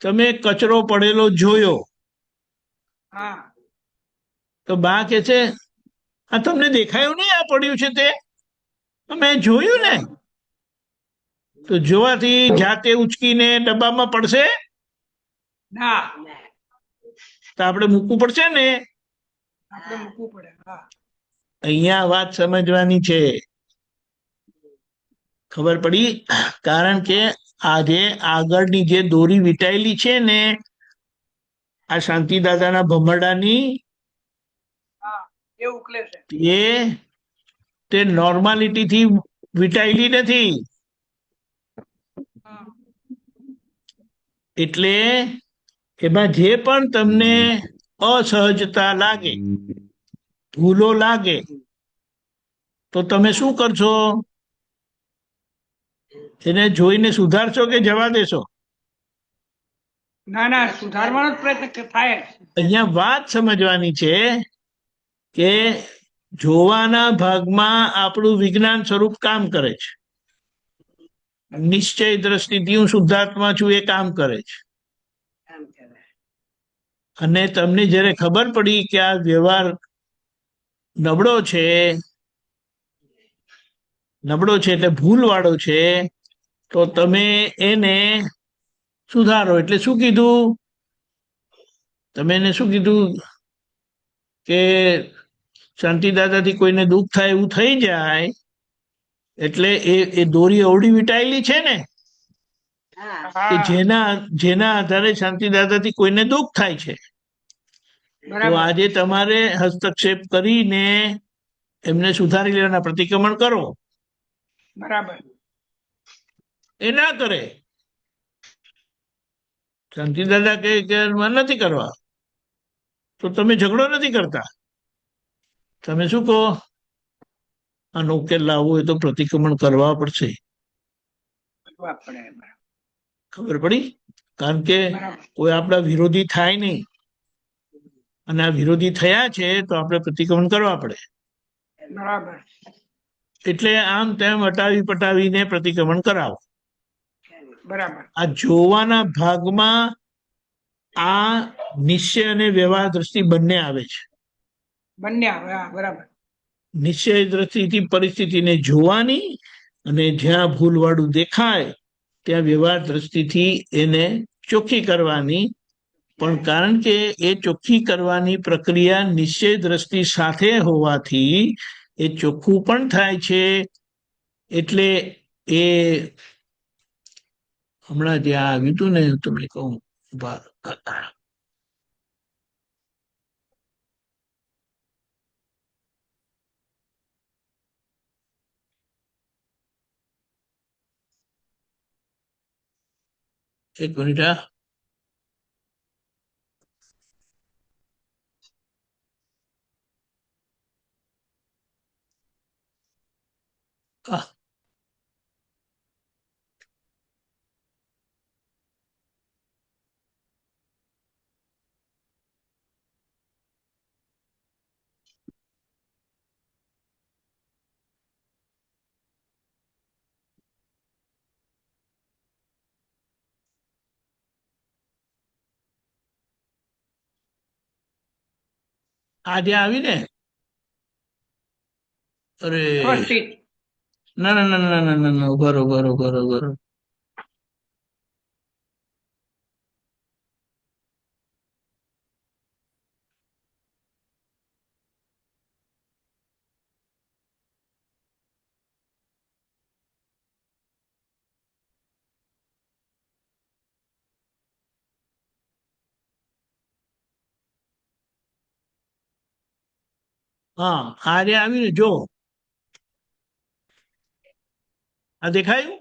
તમે કચરો પડેલો જોયો તો બા કે છે આ તમને દેખાયું નહીં આ પડ્યું છે તે? મેં જોયું ને. તો જોવાથી જાતે ઉચકીને ડબ્બામાં પડશે ના, તો આપણે મૂકવું પડશે ને. અહીંયા વાત સમજવાની છે. ખબર પડી? કારણ કે આજે આગળની જે દોરી વીંટાયેલી છે ને આ શાંતિ દાદાના ભમરડાની, તે નોર્માલિટી થી વીંટાયેલી નથી. એટલે એમાં જે પણ તમને અસહજતા લાગે, ભૂલો લાગે, તો તમે શું કરશો? એને જોઈને સુધારશો કે જવા દેશો? ના ના, સુધારવાનો જ પ્રયત્ન થાય. અહીંયા વાત સમજવાની છે કે જોવાના ભાગમાં આપણું વિજ્ઞાન સ્વરૂપ કામ કરે છે. નિશ્ચય દ્રષ્ટિથી હું શુદ્ધાત્મા છું એ કામ કરે છે. કામ કરે. અને તમને જ્યારે ખબર પડી કે આ વ્યવહાર નબળો છે એટલે ભૂલવાળો છે, તો તમે એને સુધારો. એટલે શું કીધું? તમે એને શું કીધું કે શાંતિ દાદાથી કોઈને દુઃખ થાય એવું થઈ જાય એટલે એ દોરી અવળી વીંટાયેલી છે ને, હા કે જેના આધારે શાંતિ દાદાથી કોઈને દુઃખ થાય છે. તો બરાબર આજે તમારે હસ્તક્ષેપ કરીને એમને સુધારી લેવાના, પ્રતિક્રમણ કરો. બરાબર. એ ના કરે. શાંતિ દાદા કે નથી કરવા, તો તમે ઝઘડો નથી કરતા. તમે શું કહો? આનો ઉકેલ લાવવો હોય તો પ્રતિક્રમણ કરવા પડશે. કરવા પડે. બરાબર. ખબર પડી? કારણ કે બરાબર. કોઈ આપણા વિરોધી થાય નહીં, અને આ વિરોધી થયા છે તો આપણે પ્રતિક્રમણ કરવા પડે. બરાબર. એટલે આમ તેમ હટાવી પટાવીને પ્રતિક્રમણ કરાવો. બરાબર. આ જોવાના ભાગમાં આ નિશ્ચય અને વ્યવહાર દ્રષ્ટિ બંને આવે છે. બંને આવે. હા, બરાબર. નિશ્ચય દ્રષ્ટિથી પરિસ્થિતિને જોવાની, અને જ્યાં ભૂલવાળું દેખાય ત્યાં વ્યવહાર દ્રષ્ટિથી એને ચોખ્ખી કરવાની. પણ કારણ કે એ ચોખ્ખી કરવાની પ્રક્રિયા નિશ્ચય દ્રષ્ટિ સાથે હોવાથી એ ચોખ્ખું પણ થાય છે. એટલે એ હમણાં જે આવ્યું હતું ને, તમને કહું, એક મિનિટ. આજે આવી ને, અરે વ્યવસ્થિત. ના ના ના ના ના ના ના, ઉભા રહો. હા, આજે આવી ને, જો આ દેખાયું?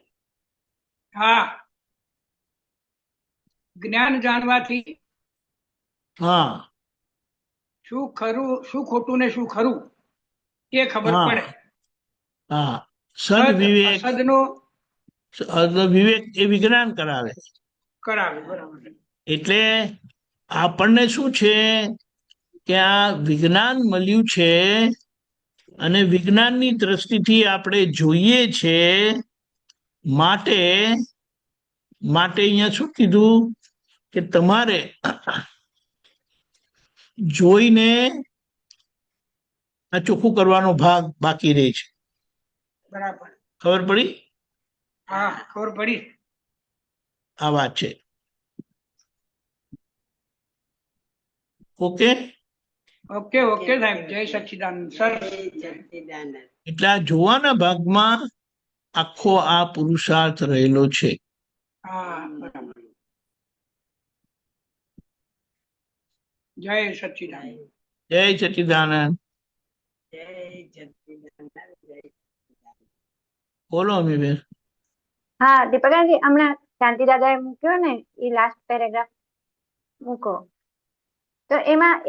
હા, જ્ઞાન જાણવાથી હા શું ખરું, શું ખોટું ને શું ખરું એ ખબર હા પડે. હા. સદ સદવિવેક, અસદનો વિવેક એ વિજ્ઞાન કરાવે. કરાવે. બરાબર. એટલે આપણને શું છે કે આ વિજ્ઞાન મળ્યું છે, અને વિજ્ઞાનની દ્રષ્ટિથી આપણે જોઈએ છે. માટે અહીંયા શું કીધું કે તમારે જોઈને આ ચોખ્ખું કરવાનો ભાગ બાકી રહે છે. બરાબર. ખબર પડી? હા, ખબર પડી. આ વાત છે. ઓકે. ઓકે ઓકે સાહેબ. જય સચ્ચિદાનંદ સર. જય સચ્ચિદાનંદ. એટલે આ જોવાના ભાગમાં આખો આ પુરુષાર્થ રહેલો છે. હા, બરાબર. જય સચ્ચિદાનંદ. જય સચ્ચિદાનંદ. જય સચ્ચિદાનંદ. જય સચ્ચિદાનંદ. બોલો અમીબેન. હા દીપકજી, હમણાં શાંતિ દાદાએ મૂક્યો ને એ લાસ્ટ પેરેગ્રાફ મૂકો. તો એમાં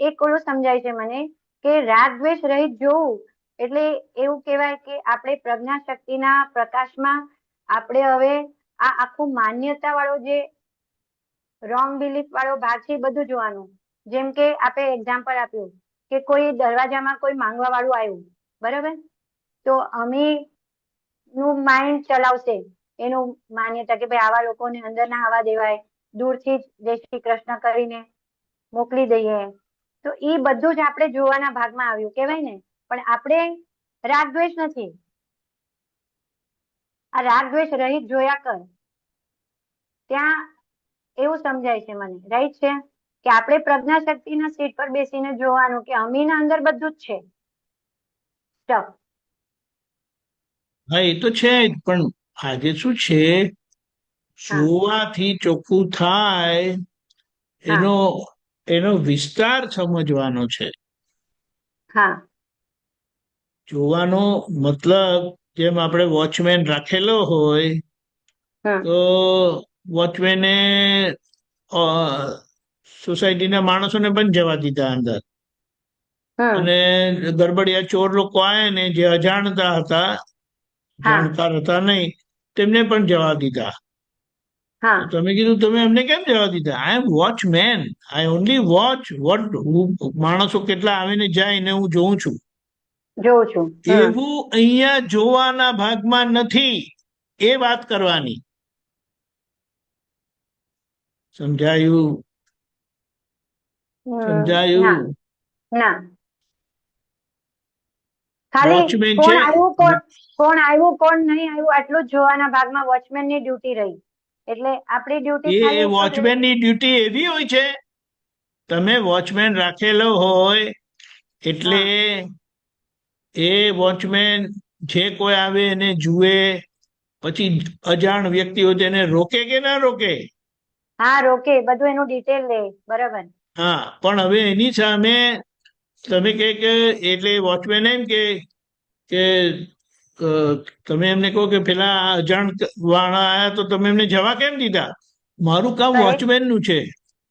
એક ઓલું સમજાય છે મને કે રાગ દ્વેષ રહિત જોવું એટલે એવું કહેવાય કે આપણે પ્રજ્ઞા શક્તિના પ્રકાશમાં આપણે હવે આ આખું માન્યતા વાળો જે રોંગ બિલીફ વાળો ભાગ છે એ બધું જોવાનું. જેમ કે આપણે એક્ઝામ્પલ આપ્યું કે કોઈ દરવાજામાં કોઈ માંગવા વાળું આવ્યું, બરાબર, તો અમે નું માઇન્ડ ચલાવશે એનું માન્યતા કે ભાઈ આવા લોકોને અંદર ના આવવા દેવાય, દૂરથી જ જય શ્રી કૃષ્ણ કરીને મોકલી દઈએ. તો એ બધું જ આપણે જોવાના ભાગમાં આવ્યું કહેવાય ને. પણ આપણે રાગ દ્વેષ નથી, આ રાગ દ્વેષ રહિત જોયા કર. ત્યાં એવું સમજાય છે મને, રાઈટ છે કે આપણે પ્રજ્ઞા શક્તિના સીટ પર બેસીને જોવાનું કે અમીના અંદર બધું જ છે સ્ટફ. હા, એ તો છે જ, પણ આજે શું છે, જોવાથી ચોખ્ખું થાય એનો એનો વિસ્તાર સમજવાનો છે. હા, જોવાનો મતલબ જેમ આપણે વોચમેન રાખેલો હોય તો વોચમેને સોસાયટીના માણસોને પણ જવા દીધા અંદર, અને ગરબડિયા ચોર લોકો આયા ને જે અજાણતા હતા, જાણકાર હતા નહીં, તેમને પણ જવા દીધા. તો તમે કીધું તમે એમને કેમ જવા દીધા? I am watchman, I only watch what, માણસો કેટલા આવે ને જાય ને હું જોઉં છું. એવું અહીંયા જોવાના ભાગમાં નથી, એ વાત કરવાની. સમજાયું? સમજાયું? ના, ખાલી વોચમેન કોણ છે, આવ્યું કોણ આવ્યું કોણ નહીં આવ્યું આટલું જ જોવાના ભાગમાં વોચમેન ની ડ્યુટી રહી. એટલે આપણી ડ્યુટી એ ખાલી વોચમેન ની ડ્યુટી એવી હોય છે, તમે વોચમેન રાખેલો હોય એટલે એ વોચમેન જે કોઈ આવે એને જુએ, પછી અજાણ વ્યક્તિ હોય તેને રોકે કે ના રોકે? હા, રોકે, બધું એનું ડિટેલ લે, બરાબર. હા, પણ હવે એની સામે તમે કે એટલે વોચમેન એમ કે તમે એમને કહો કે પેલા અજાણ વાળા આયા તો તમે એમને જવા કેમ દીધા? મારું કામ વોચમેન નું છે,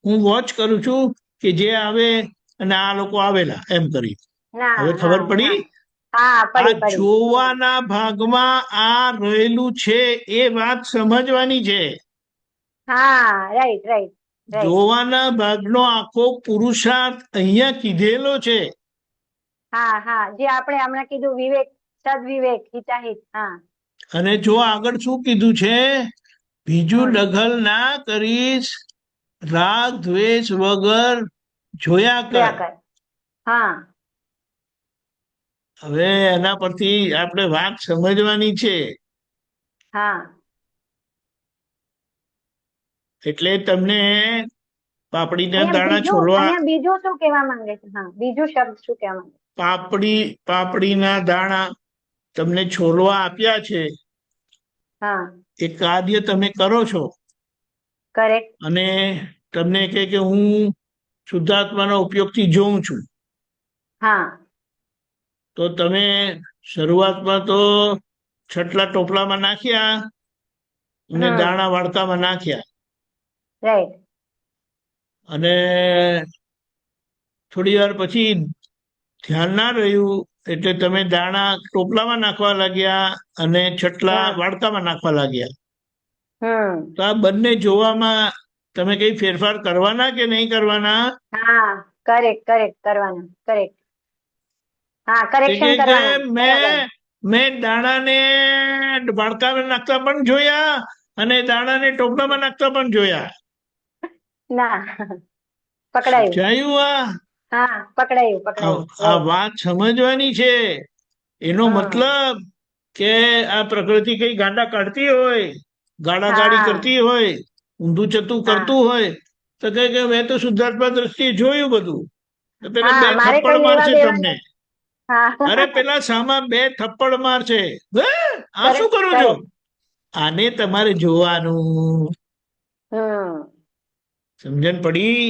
હું વોચ કરું છું કે જે આવે અને આ લોકો આવેલા એમ કરી. હવે ખબર પડી? આ જોવાના ભાગમાં આ રહેલું છે, એ વાત સમજવાની છે. હા, રાઈટ રાઈટ. જોવાના ભાગનો આખો પુરુષાર્થ અહીંયા કીધેલો છે. હા હા, જે આપણે હમણાં કીધું વિવેક, સદવિવેક, હિતાહિત. હા, અને જો આગળ શું કીધું છે? બીજું દખલ ના કરીશ, રાગ દ્વેષ વગર જોયા કર. હા, હવે એના પરથી આપણે વાત સમજવાની છે. હા, એટલે તમને પાપડીના દાણા બીજું છોડવા, અહીંયા બીજું શું કહેવા માંગે છે? હા, બીજું શબ્દ શું કહેવા માંગે? પાપડીના દાણા તમને છોલવા આપ્યા છે. હા, એ કાર્ય તમે કરો છો. કરેક્ટ. અને તમને કે હું શુદ્ધાત્માના ઉપયોગથી જોઉં છું. હા, તો તમે શરૂઆતમાં તો છટલા ટોપલામાં નાખ્યા અને દાણા વાડકામાં નાખ્યા, રાઈટ. અને થોડી વાર પછી ધ્યાન ના રહ્યું એટલે તમે દાણા ટોપલામાં નાખવા લાગ્યા અને છટલા વાડકામાં નાખવા લાગ્યા. તો આ બંને જોવામાં તમે કઈ ફેરફાર કરવાના કે નહીં કરવાના? હા, કરેક્ટ કરેક્ટ, કરવાના, કરેક્ટ. હા, કરેક્શન કરવાના. મેં દાણાને વાડકામાં નાખતા પણ જોયા અને દાણાને ટોપલામાં નાખતા પણ જોયા. ના, પકડાયું. સમજાયું? હા, પકડાયું. આ વાત સમજવાની છે. એનો મતલબ કે આ પ્રકૃતિ કઈ ગાંડા કાઢતી હોય, ગાડી કરતી હોય, ઊંધું ચતું કરતું હોય તો કે મેં તો શુદ્ધાત્મા દ્રષ્ટિએ જોયું બધું. પેલા 2 થપ્પડ મારશે તમને. અરે પેલા સામા 2 થપ્પડ મારશે. આ શું કરો છો? આને તમારે જોવાનું. સમજણ પડી?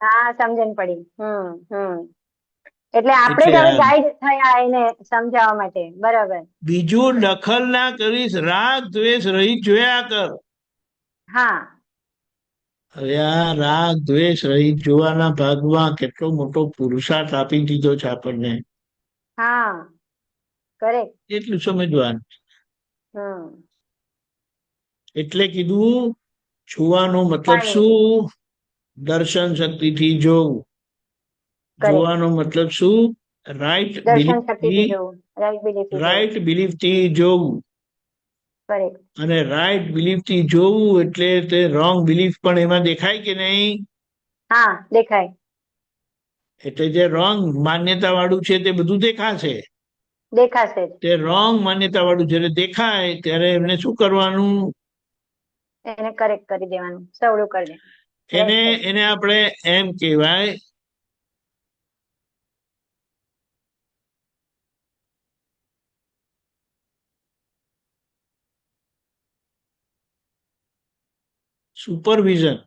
હા, સમજણ પડી. એટલે આપણે જ હવે ગાઈડ થયા એને સમજાવવા માટે, બરાબર. બીજું દખલ ના કરીશ, રાગ દ્વેષ રહિત જોયા કર. હા, હવે આ રાગ દ્વેષ રહિત જોવાના ભાગમાં કેટલો મોટો પુરુષાર્થ આપી દીધો છે આપણને, હા કરેક્ટ. એટલું સમજવાનું. હમ એટલે કીધું જોવાનો મતલબ Fine. શું? દર્શન શક્તિથી જોવું. Correct. જોવાનો મતલબ શું? રાઈટ દર્શન શક્તિથી બિલીફથી, જોવું, રાઈટ બિલીફ. રાઈટ બિલીફથી જોવું. કરેક્ટ. અને રાઈટ બિલીફથી જોવું એટલે તે રોંગ બિલીફ પણ એમાં દેખાય કે નહીં? હા દેખાય. એટલે જે રોંગ માન્યતા વાળું છે તે બધું દેખાશે. દેખાશે જ. તે રોંગ માન્યતા વાળું જ્યારે દેખાય ત્યારે એમને શું કરવાનું? એને કરેક્ટ કરી દેવાનું, સવડું કરી દેવાનું. એને Right, right. એને આપણે એમ કહેવાય સુપરવિઝન.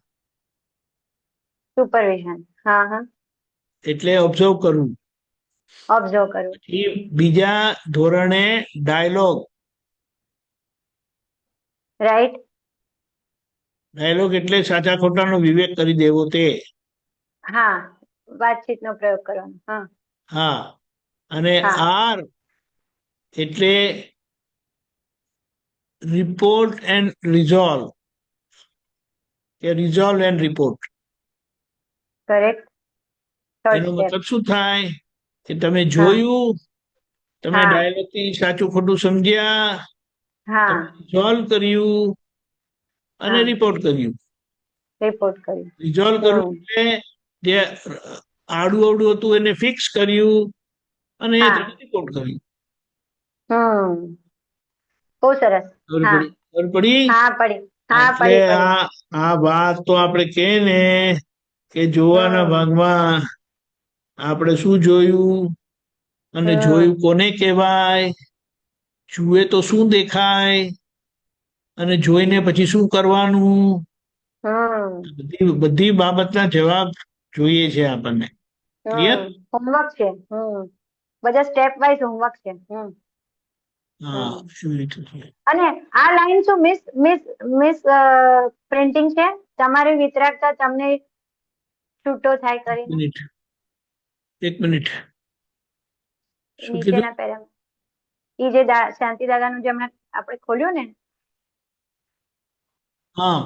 સુપરવિઝન. હા હા. એટલે ઓબ્ઝર્વ કરવું. ઓબ્ઝર્વ કરવું. એ બીજા ધોરણે ડાયલોગ. રાઈટ. ડાયલોગ એટલે સાચા ખોટાનો વિવેક કરી દેવો તે. હા વાતચીતનો પ્રયોગ કરવાનો. હા હા. અને હા. આર એટલે રિપોર્ટ એન્ડ રિઝોલ્વ, કે resolve and report. Correct. Third એનો સ્ટેપ. મતલબ શું થાય? કે તમે જોયું, તમે હા. ડાયલોગ થી સાચું ખોટું સમજ્યા, હા રિઝોલ્વ કર્યું અને હા. રિપોર્ટ કર્યું. રિપોર્ટ કર્યું. રિઝોલ્વ કરવું એટલે જે આડું અવડું હતું એને ફિક્સ કર્યું અને એ હા. તમે રિપોર્ટ કર્યું. હમ બહુ સરસ. ખબર હા પડી? ખબર પડી? હા પડી. હા એટલે પડી પડી. આ વાત તો આપણે કે ને કે જોવાના હમ ભાગમાં આપણે શું જોયું અને હમ જોયું કોને કહેવાય, જુએ તો શું દેખાય અને જોઈને પછી શું કરવાનું, હમ બધી બધી બાબતના જવાબ જોઈએ છે આપણને. ક્લિયર? હોમવર્ક છે. બધા સ્ટેપ વાઇઝ હોમવર્ક છે. હા, શું રીતે છે? અને આ લાઈન શું મિસ મિસ મિસ પ્રિન્ટિંગ છે? તમારી વિતરાગતા તમને છૂટો થાય કરીને મિનિટ, એક મિનિટ. શું કીધું? નીચેના પેરા ઈ જે શાંતિ દાદાનું જે હમણાં આપણે ખોલ્યું ને, હા,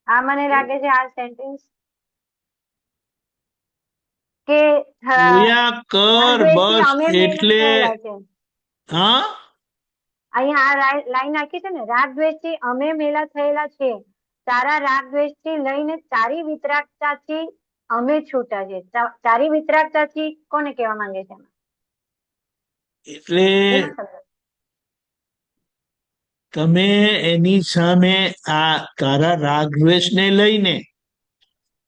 આ મને લાગે છે આ સેન્ટેન્સ કે જોયા કર રાગદ્વેષથી બસ અમે મેલ એટલે. થયેલા છે. હા, અહીંયા આ લાઈન નાખી છે ને, રાગદ્વેષથી અમે મેલા થયેલા છે, તારા રાગદ્વેષથી લઈને તારી વિતરાગતાથી અમે છૂટા છે. તારી વિતરાગતાથી કોને કહેવા માંગે છે? એટલે એમાં સમજો. તમે એની સામે આ તારા રાગદ્વેષને લઈને,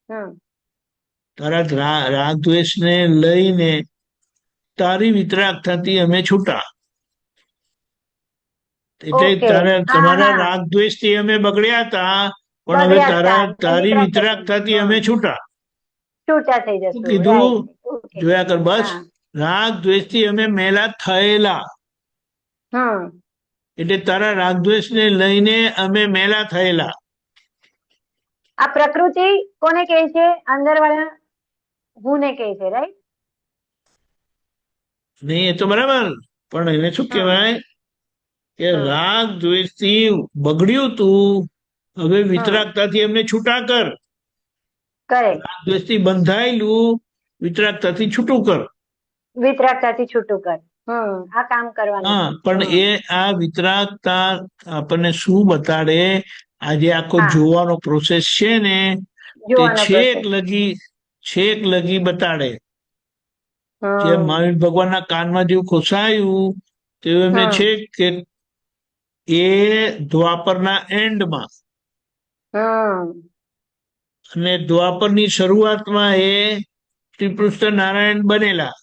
હમ તારા રાગદ્વેષને લઈને તારી વિતરાગતાથી અમે છૂટા. એટલે ઓકે. તમારા રાગદ્વેષથી અમે બગડ્યા હતા, પણ હવે તારી વિતરાગતાથી અમે છૂટા. છૂટા થઈ શું જશું. કીધું? રાઈટ. જોયા કર બસ. રાગ દ્વેષથી અમે મેલા થયેલા, હમ એટલે તારા રાગદ્વેષને લઈને અમે મેલા થયેલા. આ પ્રકૃતિ કોને કહે છે? અંદર વાળા હું ને કહે છે. રાઈટ. નહીં એ તો બરાબર, પણ એને શું કહેવાય કે રાગ દ્વેષથી બગડ્યું તું, હવે વિતરાગતાથી અમને છૂટા કર. કરેક્ટ. રાગ દ્વેષથી બંધાયેલું વિતરાગતાથી છૂટું કર. વિતરાગતાથી છૂટું કર. આ કામ કરવાનું. હા, પણ એ આ વિતરાગતા આપણને શું બતાડે? આજે આખો જોવાનો પ્રોસેસ છે ને, તે છેક લગી બતાડે. જે મહાવીર ભગવાનના કાનમાં જેવું ખોસાયું તેવું એમને છે કે એ દ્વાપરના એન્ડમાં અને દ્વાપરની શરૂઆતમાં એ શ્રી કૃષ્ણ નારાયણ બનેલા.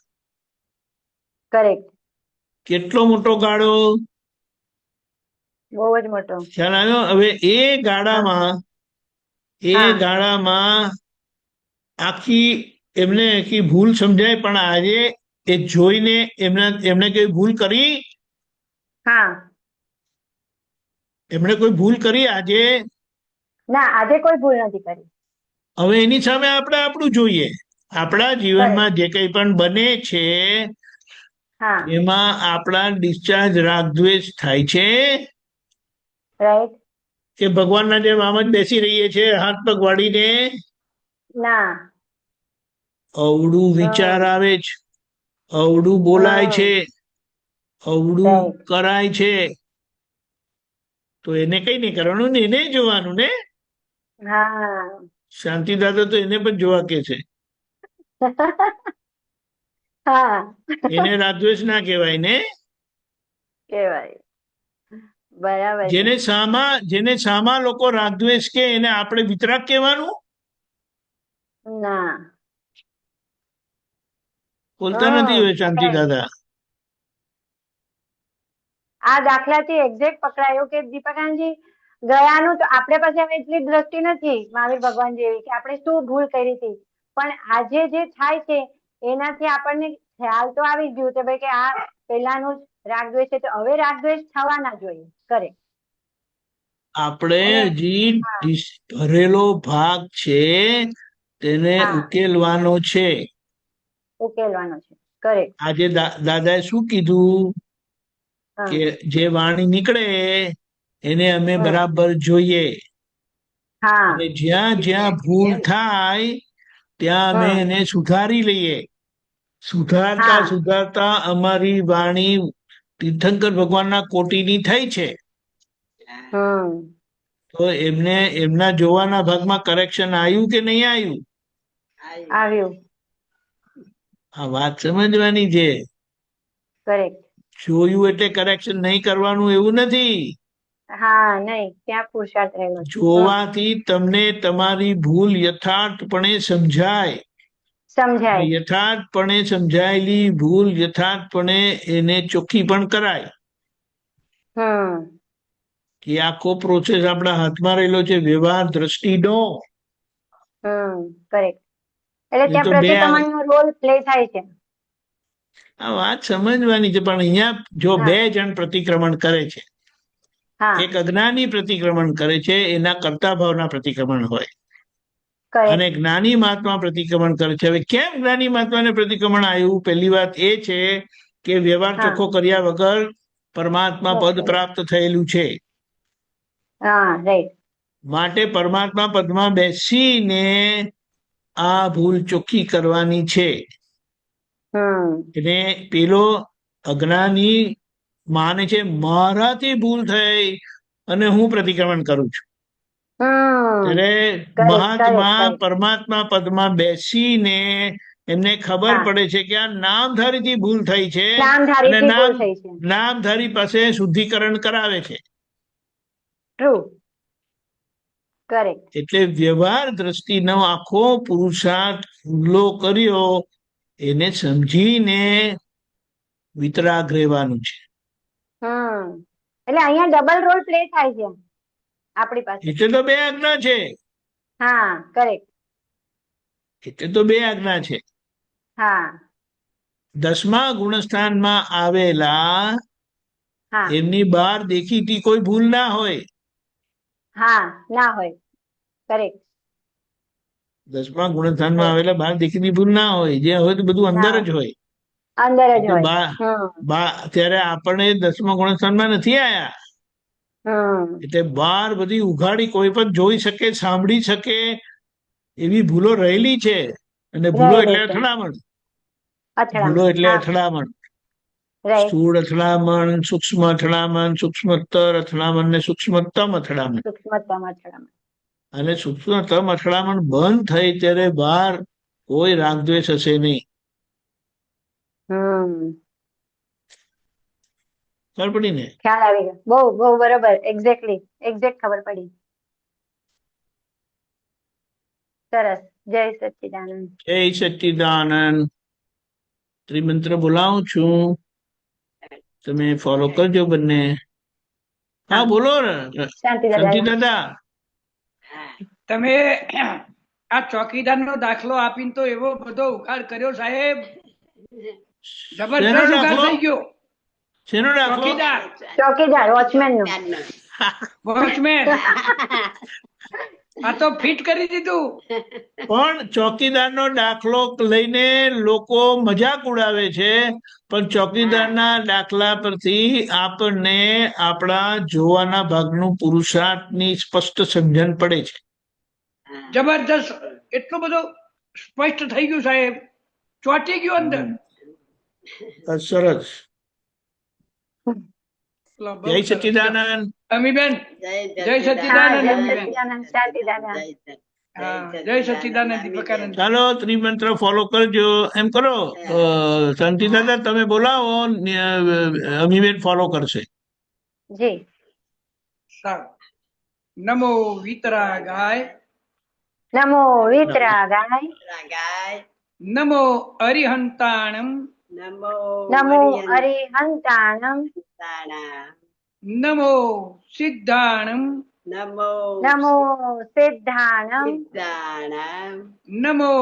કરેક્ટ. કેટલો મોટો ગાળો! બહુ જ મોટો ખ્યાલ આવ્યો? હવે એ ગાળામાં આખી એમને આખી ભૂલ સમજાય, પણ આજે એ જોઈને એમણે કઈ ભૂલ કરી? હા એમણે કોઈ ભૂલ કરી આજે? ના, આજે કોઈ ભૂલ નથી કરી. હવે એની સામે આપણે આપણું જોઈએ. આપણા જીવનમાં જે કંઈ પણ બને છે હા, એમાં આપણા ડિસ્ચાર્જ રાગદ્વેષ થાય છે રાઈટ. કે ભગવાનના જેમ આમ જ બેસી રહીએ છે હાથ પગ વાળીને? ના. અવળું વિચાર હમ, આવે છે, અવળું બોલાય હમ, છે, અવળું રાઈટ. કરાય છે, તો એને કઈ નહીં કરવાનું ને, એને જોવાનું ને. હા. શાંતિદાદા તો એને પણ જોવા કે છે. હા, એને રાગદ્વેષ ના કહેવાય ને. કેવાય. બરાબર છે. જેને સામા લોકો રાગદ્વેષ કે એને આપણે વિતરાગ કહેવાનું? ના. બોલતા નથી હવે શાંતિ correct. દાદા. આ દાખલાથી એક્ઝેક્ટ પકડાયો કે દીપકાનજી ગયાનું તો આપણે પાસે હવે એટલી દ્રષ્ટિ નથી મહાવીર ભગવાન જેવી કે આપણે શું ભૂલ કરી હતી, પણ આજે જે થાય છે એનાથી આપણને ખ્યાલ તો આવી ગયું કે ભાઈ કે આ પહેલાનું જ રાગદ્વેષ છે, તો હવે રાગદ્વેષ થવા ના જોઈએ. કરે આપણે અને હજી હા, ભરેલો ભાગ છે તેને હા, ઉકેલવાનો છે. ઉકેલવાનો છે. કરે આજે દાદાએ શું કીધું હા, કે જે વાણી નીકળે એને અમે બરાબર જોઈએ, હા, અને જ્યાં જ્યાં ભૂલ થાય ત્યાં અમે એને સુધારી લઈએ. સુધારતા હા, સુધારતા અમારી વાણી તીર્થંકર ભગવાનના કોટીની થઈ છે, હમ, તો એમને એમના જોવાના ભાગમાં કરેક્શન આવ્યું કે નહીં આવ્યું? આવ્યું. આ વાત સમજવાની છે. કરેક્ટ. જોયું એટલે કરેક્શન નહીં કરવાનું એવું નથી. હા, નહીં, ત્યાં પુરુષાર્થ રહેલો છે. જોવાથી તમને તમારી ભૂલ યથાર્થપણે સમજાય. સમજાય. યથાર્થપણે સમજાયેલી ભૂલ યથાર્થપણે એને ચોખ્ખી પણ કરાય. હમ, કે આખો પ્રોસેસ આપણા હાથમાં રહેલો છે, વ્યવહાર દ્રષ્ટિનો. કરેક્ટ. એટલે એ ત્યાં તો પ્રતિક્રમણનો રોલ પ્લે થાય છે. આ વાત સમજવાની છે, પણ અહીંયા જો હા, 2 જણ પ્રતિક્રમણ કરે છે, હા, એક અજ્ઞાની પ્રતિક્રમણ કરે છે, એના કર્તા ભાવના પ્રતિક્રમણ હોય, અને કરેક્ટ. જ્ઞાની મહાત્મા પ્રતિક્રમણ કરે છે. હવે કેમ જ્ઞાની મહાત્માને પ્રતિક્રમણ આવ્યું? પહેલી વાત એ છે કે વ્યવહાર હા, ચોખ્ખો કર્યા વગર પરમાત્મા પદ બસ. પ્રાપ્ત થયેલું છે, હા, રાઈટ. માટે પરમાત્મા પદમાં બેસીને આ ભૂલ ચોખ્ખી કરવાની છે. એટલે પેલો અજ્ઞાની માને છે મારાથી ભૂલ થઈ અને હું પ્રતિક્રમણ કરું છું. એટલે મહાત્મા પરમાત્મા પદમાં બેસીને એમને ખબર હા, પડે છે કે આ નામધારીથી ભૂલ થઈ છે, અને નામધારીથી ભૂલ થઈ છે. નામધારી પાસે શુદ્ધિકરણ કરાવે છે. ટ્રુ. કરેક્ટ. એટલે વ્યવહાર દ્રષ્ટિનો આખો પુરુષાર્થ ખુલ્લો કર્યો, એને સમજીને વિતરાગ રહેવાનું છે. એટલે અહીંયા ડબલ રોલ પ્લે થાય છે આપણી પાસે. એટલે તો 2 આજ્ઞા છે. હા, કરેક્ટ. એટલે તો 2 આજ્ઞા છે. હા, 10મા ગુણસ્થાનમાં આવેલા હા, એમની બહાર દેખીતી કોઈ ભૂલ ના હોય. હા, ના હોય. કરેક્ટ. 10મા ગુણસ્થાનમાં આવેલા બહાર દેખીતી ભૂલ ના હોય. જે હોય તો બધું અંદર જ હોય. અંદર જ હોય. ત્યારે આપણે 10મા ગુણસ્થાનમાં નથી આયા. એટલે બહાર બધી ઉઘાડી કોઈ પણ જોઈ શકે, સાંભળી શકે એવી ભૂલો રહેલી છે. અને ભૂલો એટલે અથડામણ. ભૂલો એટલે અથડામણ. સ્થૂળ અથડામણ, સૂક્ષ્મ અથડામણ, સૂક્ષ્મતર અથડામણ ને સૂક્ષ્મતમ અથડામણ. અને સૂક્ષ્મતમ અથડામણ બંધ થઈ ત્યારે બહાર કોઈ રાગદ્વેષ હશે નહીં. ખબર પડી ને? ખ્યાલ આવી ગયો. બહુ બહુ બરોબર. એક્ઝેક્ટલી એક્ઝેક્ટ ખબર પડી. સરસ. જય સચ્ચિદાનંદ. જય સચ્ચિદાનંદ. ત્રિમંત્ર બોલાવું છું, તમે ફોલો કરજો બંને. હા, બોલો શાંતિ દાદા. તમે આ ચોકીદારનો દાખલો આપીને તો એવો બધો ઉખાડ કર્યો સાહેબ, જબરદસ્ત ઉખાડ થઈ ગયો. શેનો દાખલો? ચોકીદાર વોચમેન નો. વોચમેન આ તો ફિટ કરી દીધું. પણ ચોકીદારનો દાખલો લઈને લોકો મજાક ઉડાવે છે, પણ ચોકીદારના દાખલા પરથી આપણને આપણા જોવાના ભાગનું પુરુષાર્થની સ્પષ્ટ સમજણ પડે છે. જબરદસ્ત, એટલું બધું સ્પષ્ટ થઈ ગયું સાહેબ, ચોંટી ગયું અંદર. સરસ. બહુ જય સરસ. સચ્ચિદાનંદ. અમીબેન, જય હા, સચ્ચિદાનંદ. જય અમીબેન, સચ્ચિદાનંદ, શાંતિ દાદા. જય સચ્ચિદાનંદ દીપકાનંદ. ચાલો ત્રિમંત્ર ફોલો કરજો. એમ કરો શાંતિ દાદા, તમે બોલાવો, અમીબેન ફોલો કરશે. જી. સારું. નમો વિતરાગાય, નમો વિતરાગાય, ગાય નમો અરિહંતાણમ, નમો નમો અરિહંતાણમ, હરિહંતાણા નમો સિદ્ધાણમ, નમો નમો સિદ્ધાણમ, સિદ્ધાણામ નમો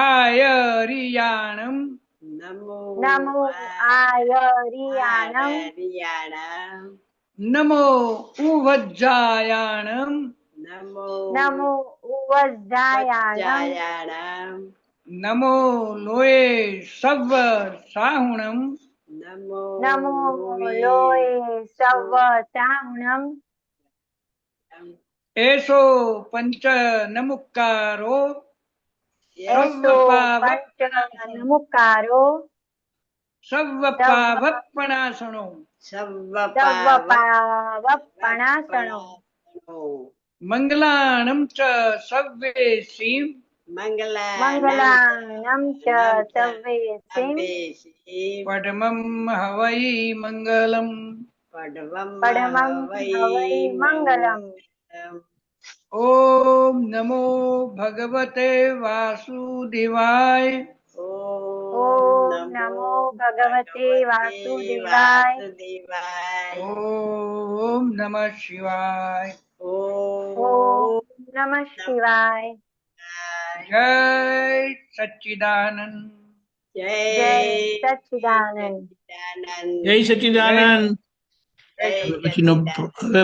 આયરિયાણમ, નમો નમો આયરિયાણમ, આયરિયાણામ નમો ઉવજ્જાયાણમ, નમો નમો ઉવજ્જાયાણમ, વજ્જાયાણામ નમો લોય સવ સાહુણમ, નમો નમો લોય સવ સાહુણમ, એસો પંચ નમુકારો, એસો પંચ નમુકારો, સવ્વપાવપણાસણો, સવ્વ સવ પાવપણાસણો, મંગલાણમ ચ સવ્વેસીમ, મંગલાણમ ચ સવ્વેસીમ, પડમમ હવૈ મંગલમ, પડમં હવૈ મંગલમ. ઓમ નમો ભગવતે વાસુદેવાય, ઓમ નમો ભગવતે વાસુદેવાય, ઓમ નમઃ શિવાય, ઓમ નમઃ શિવાય. જય સચ્ચિદાનંદ, જય સચ્ચિદાનંદ. જય સચ્ચિદાનંદ. જય પછીનો હવે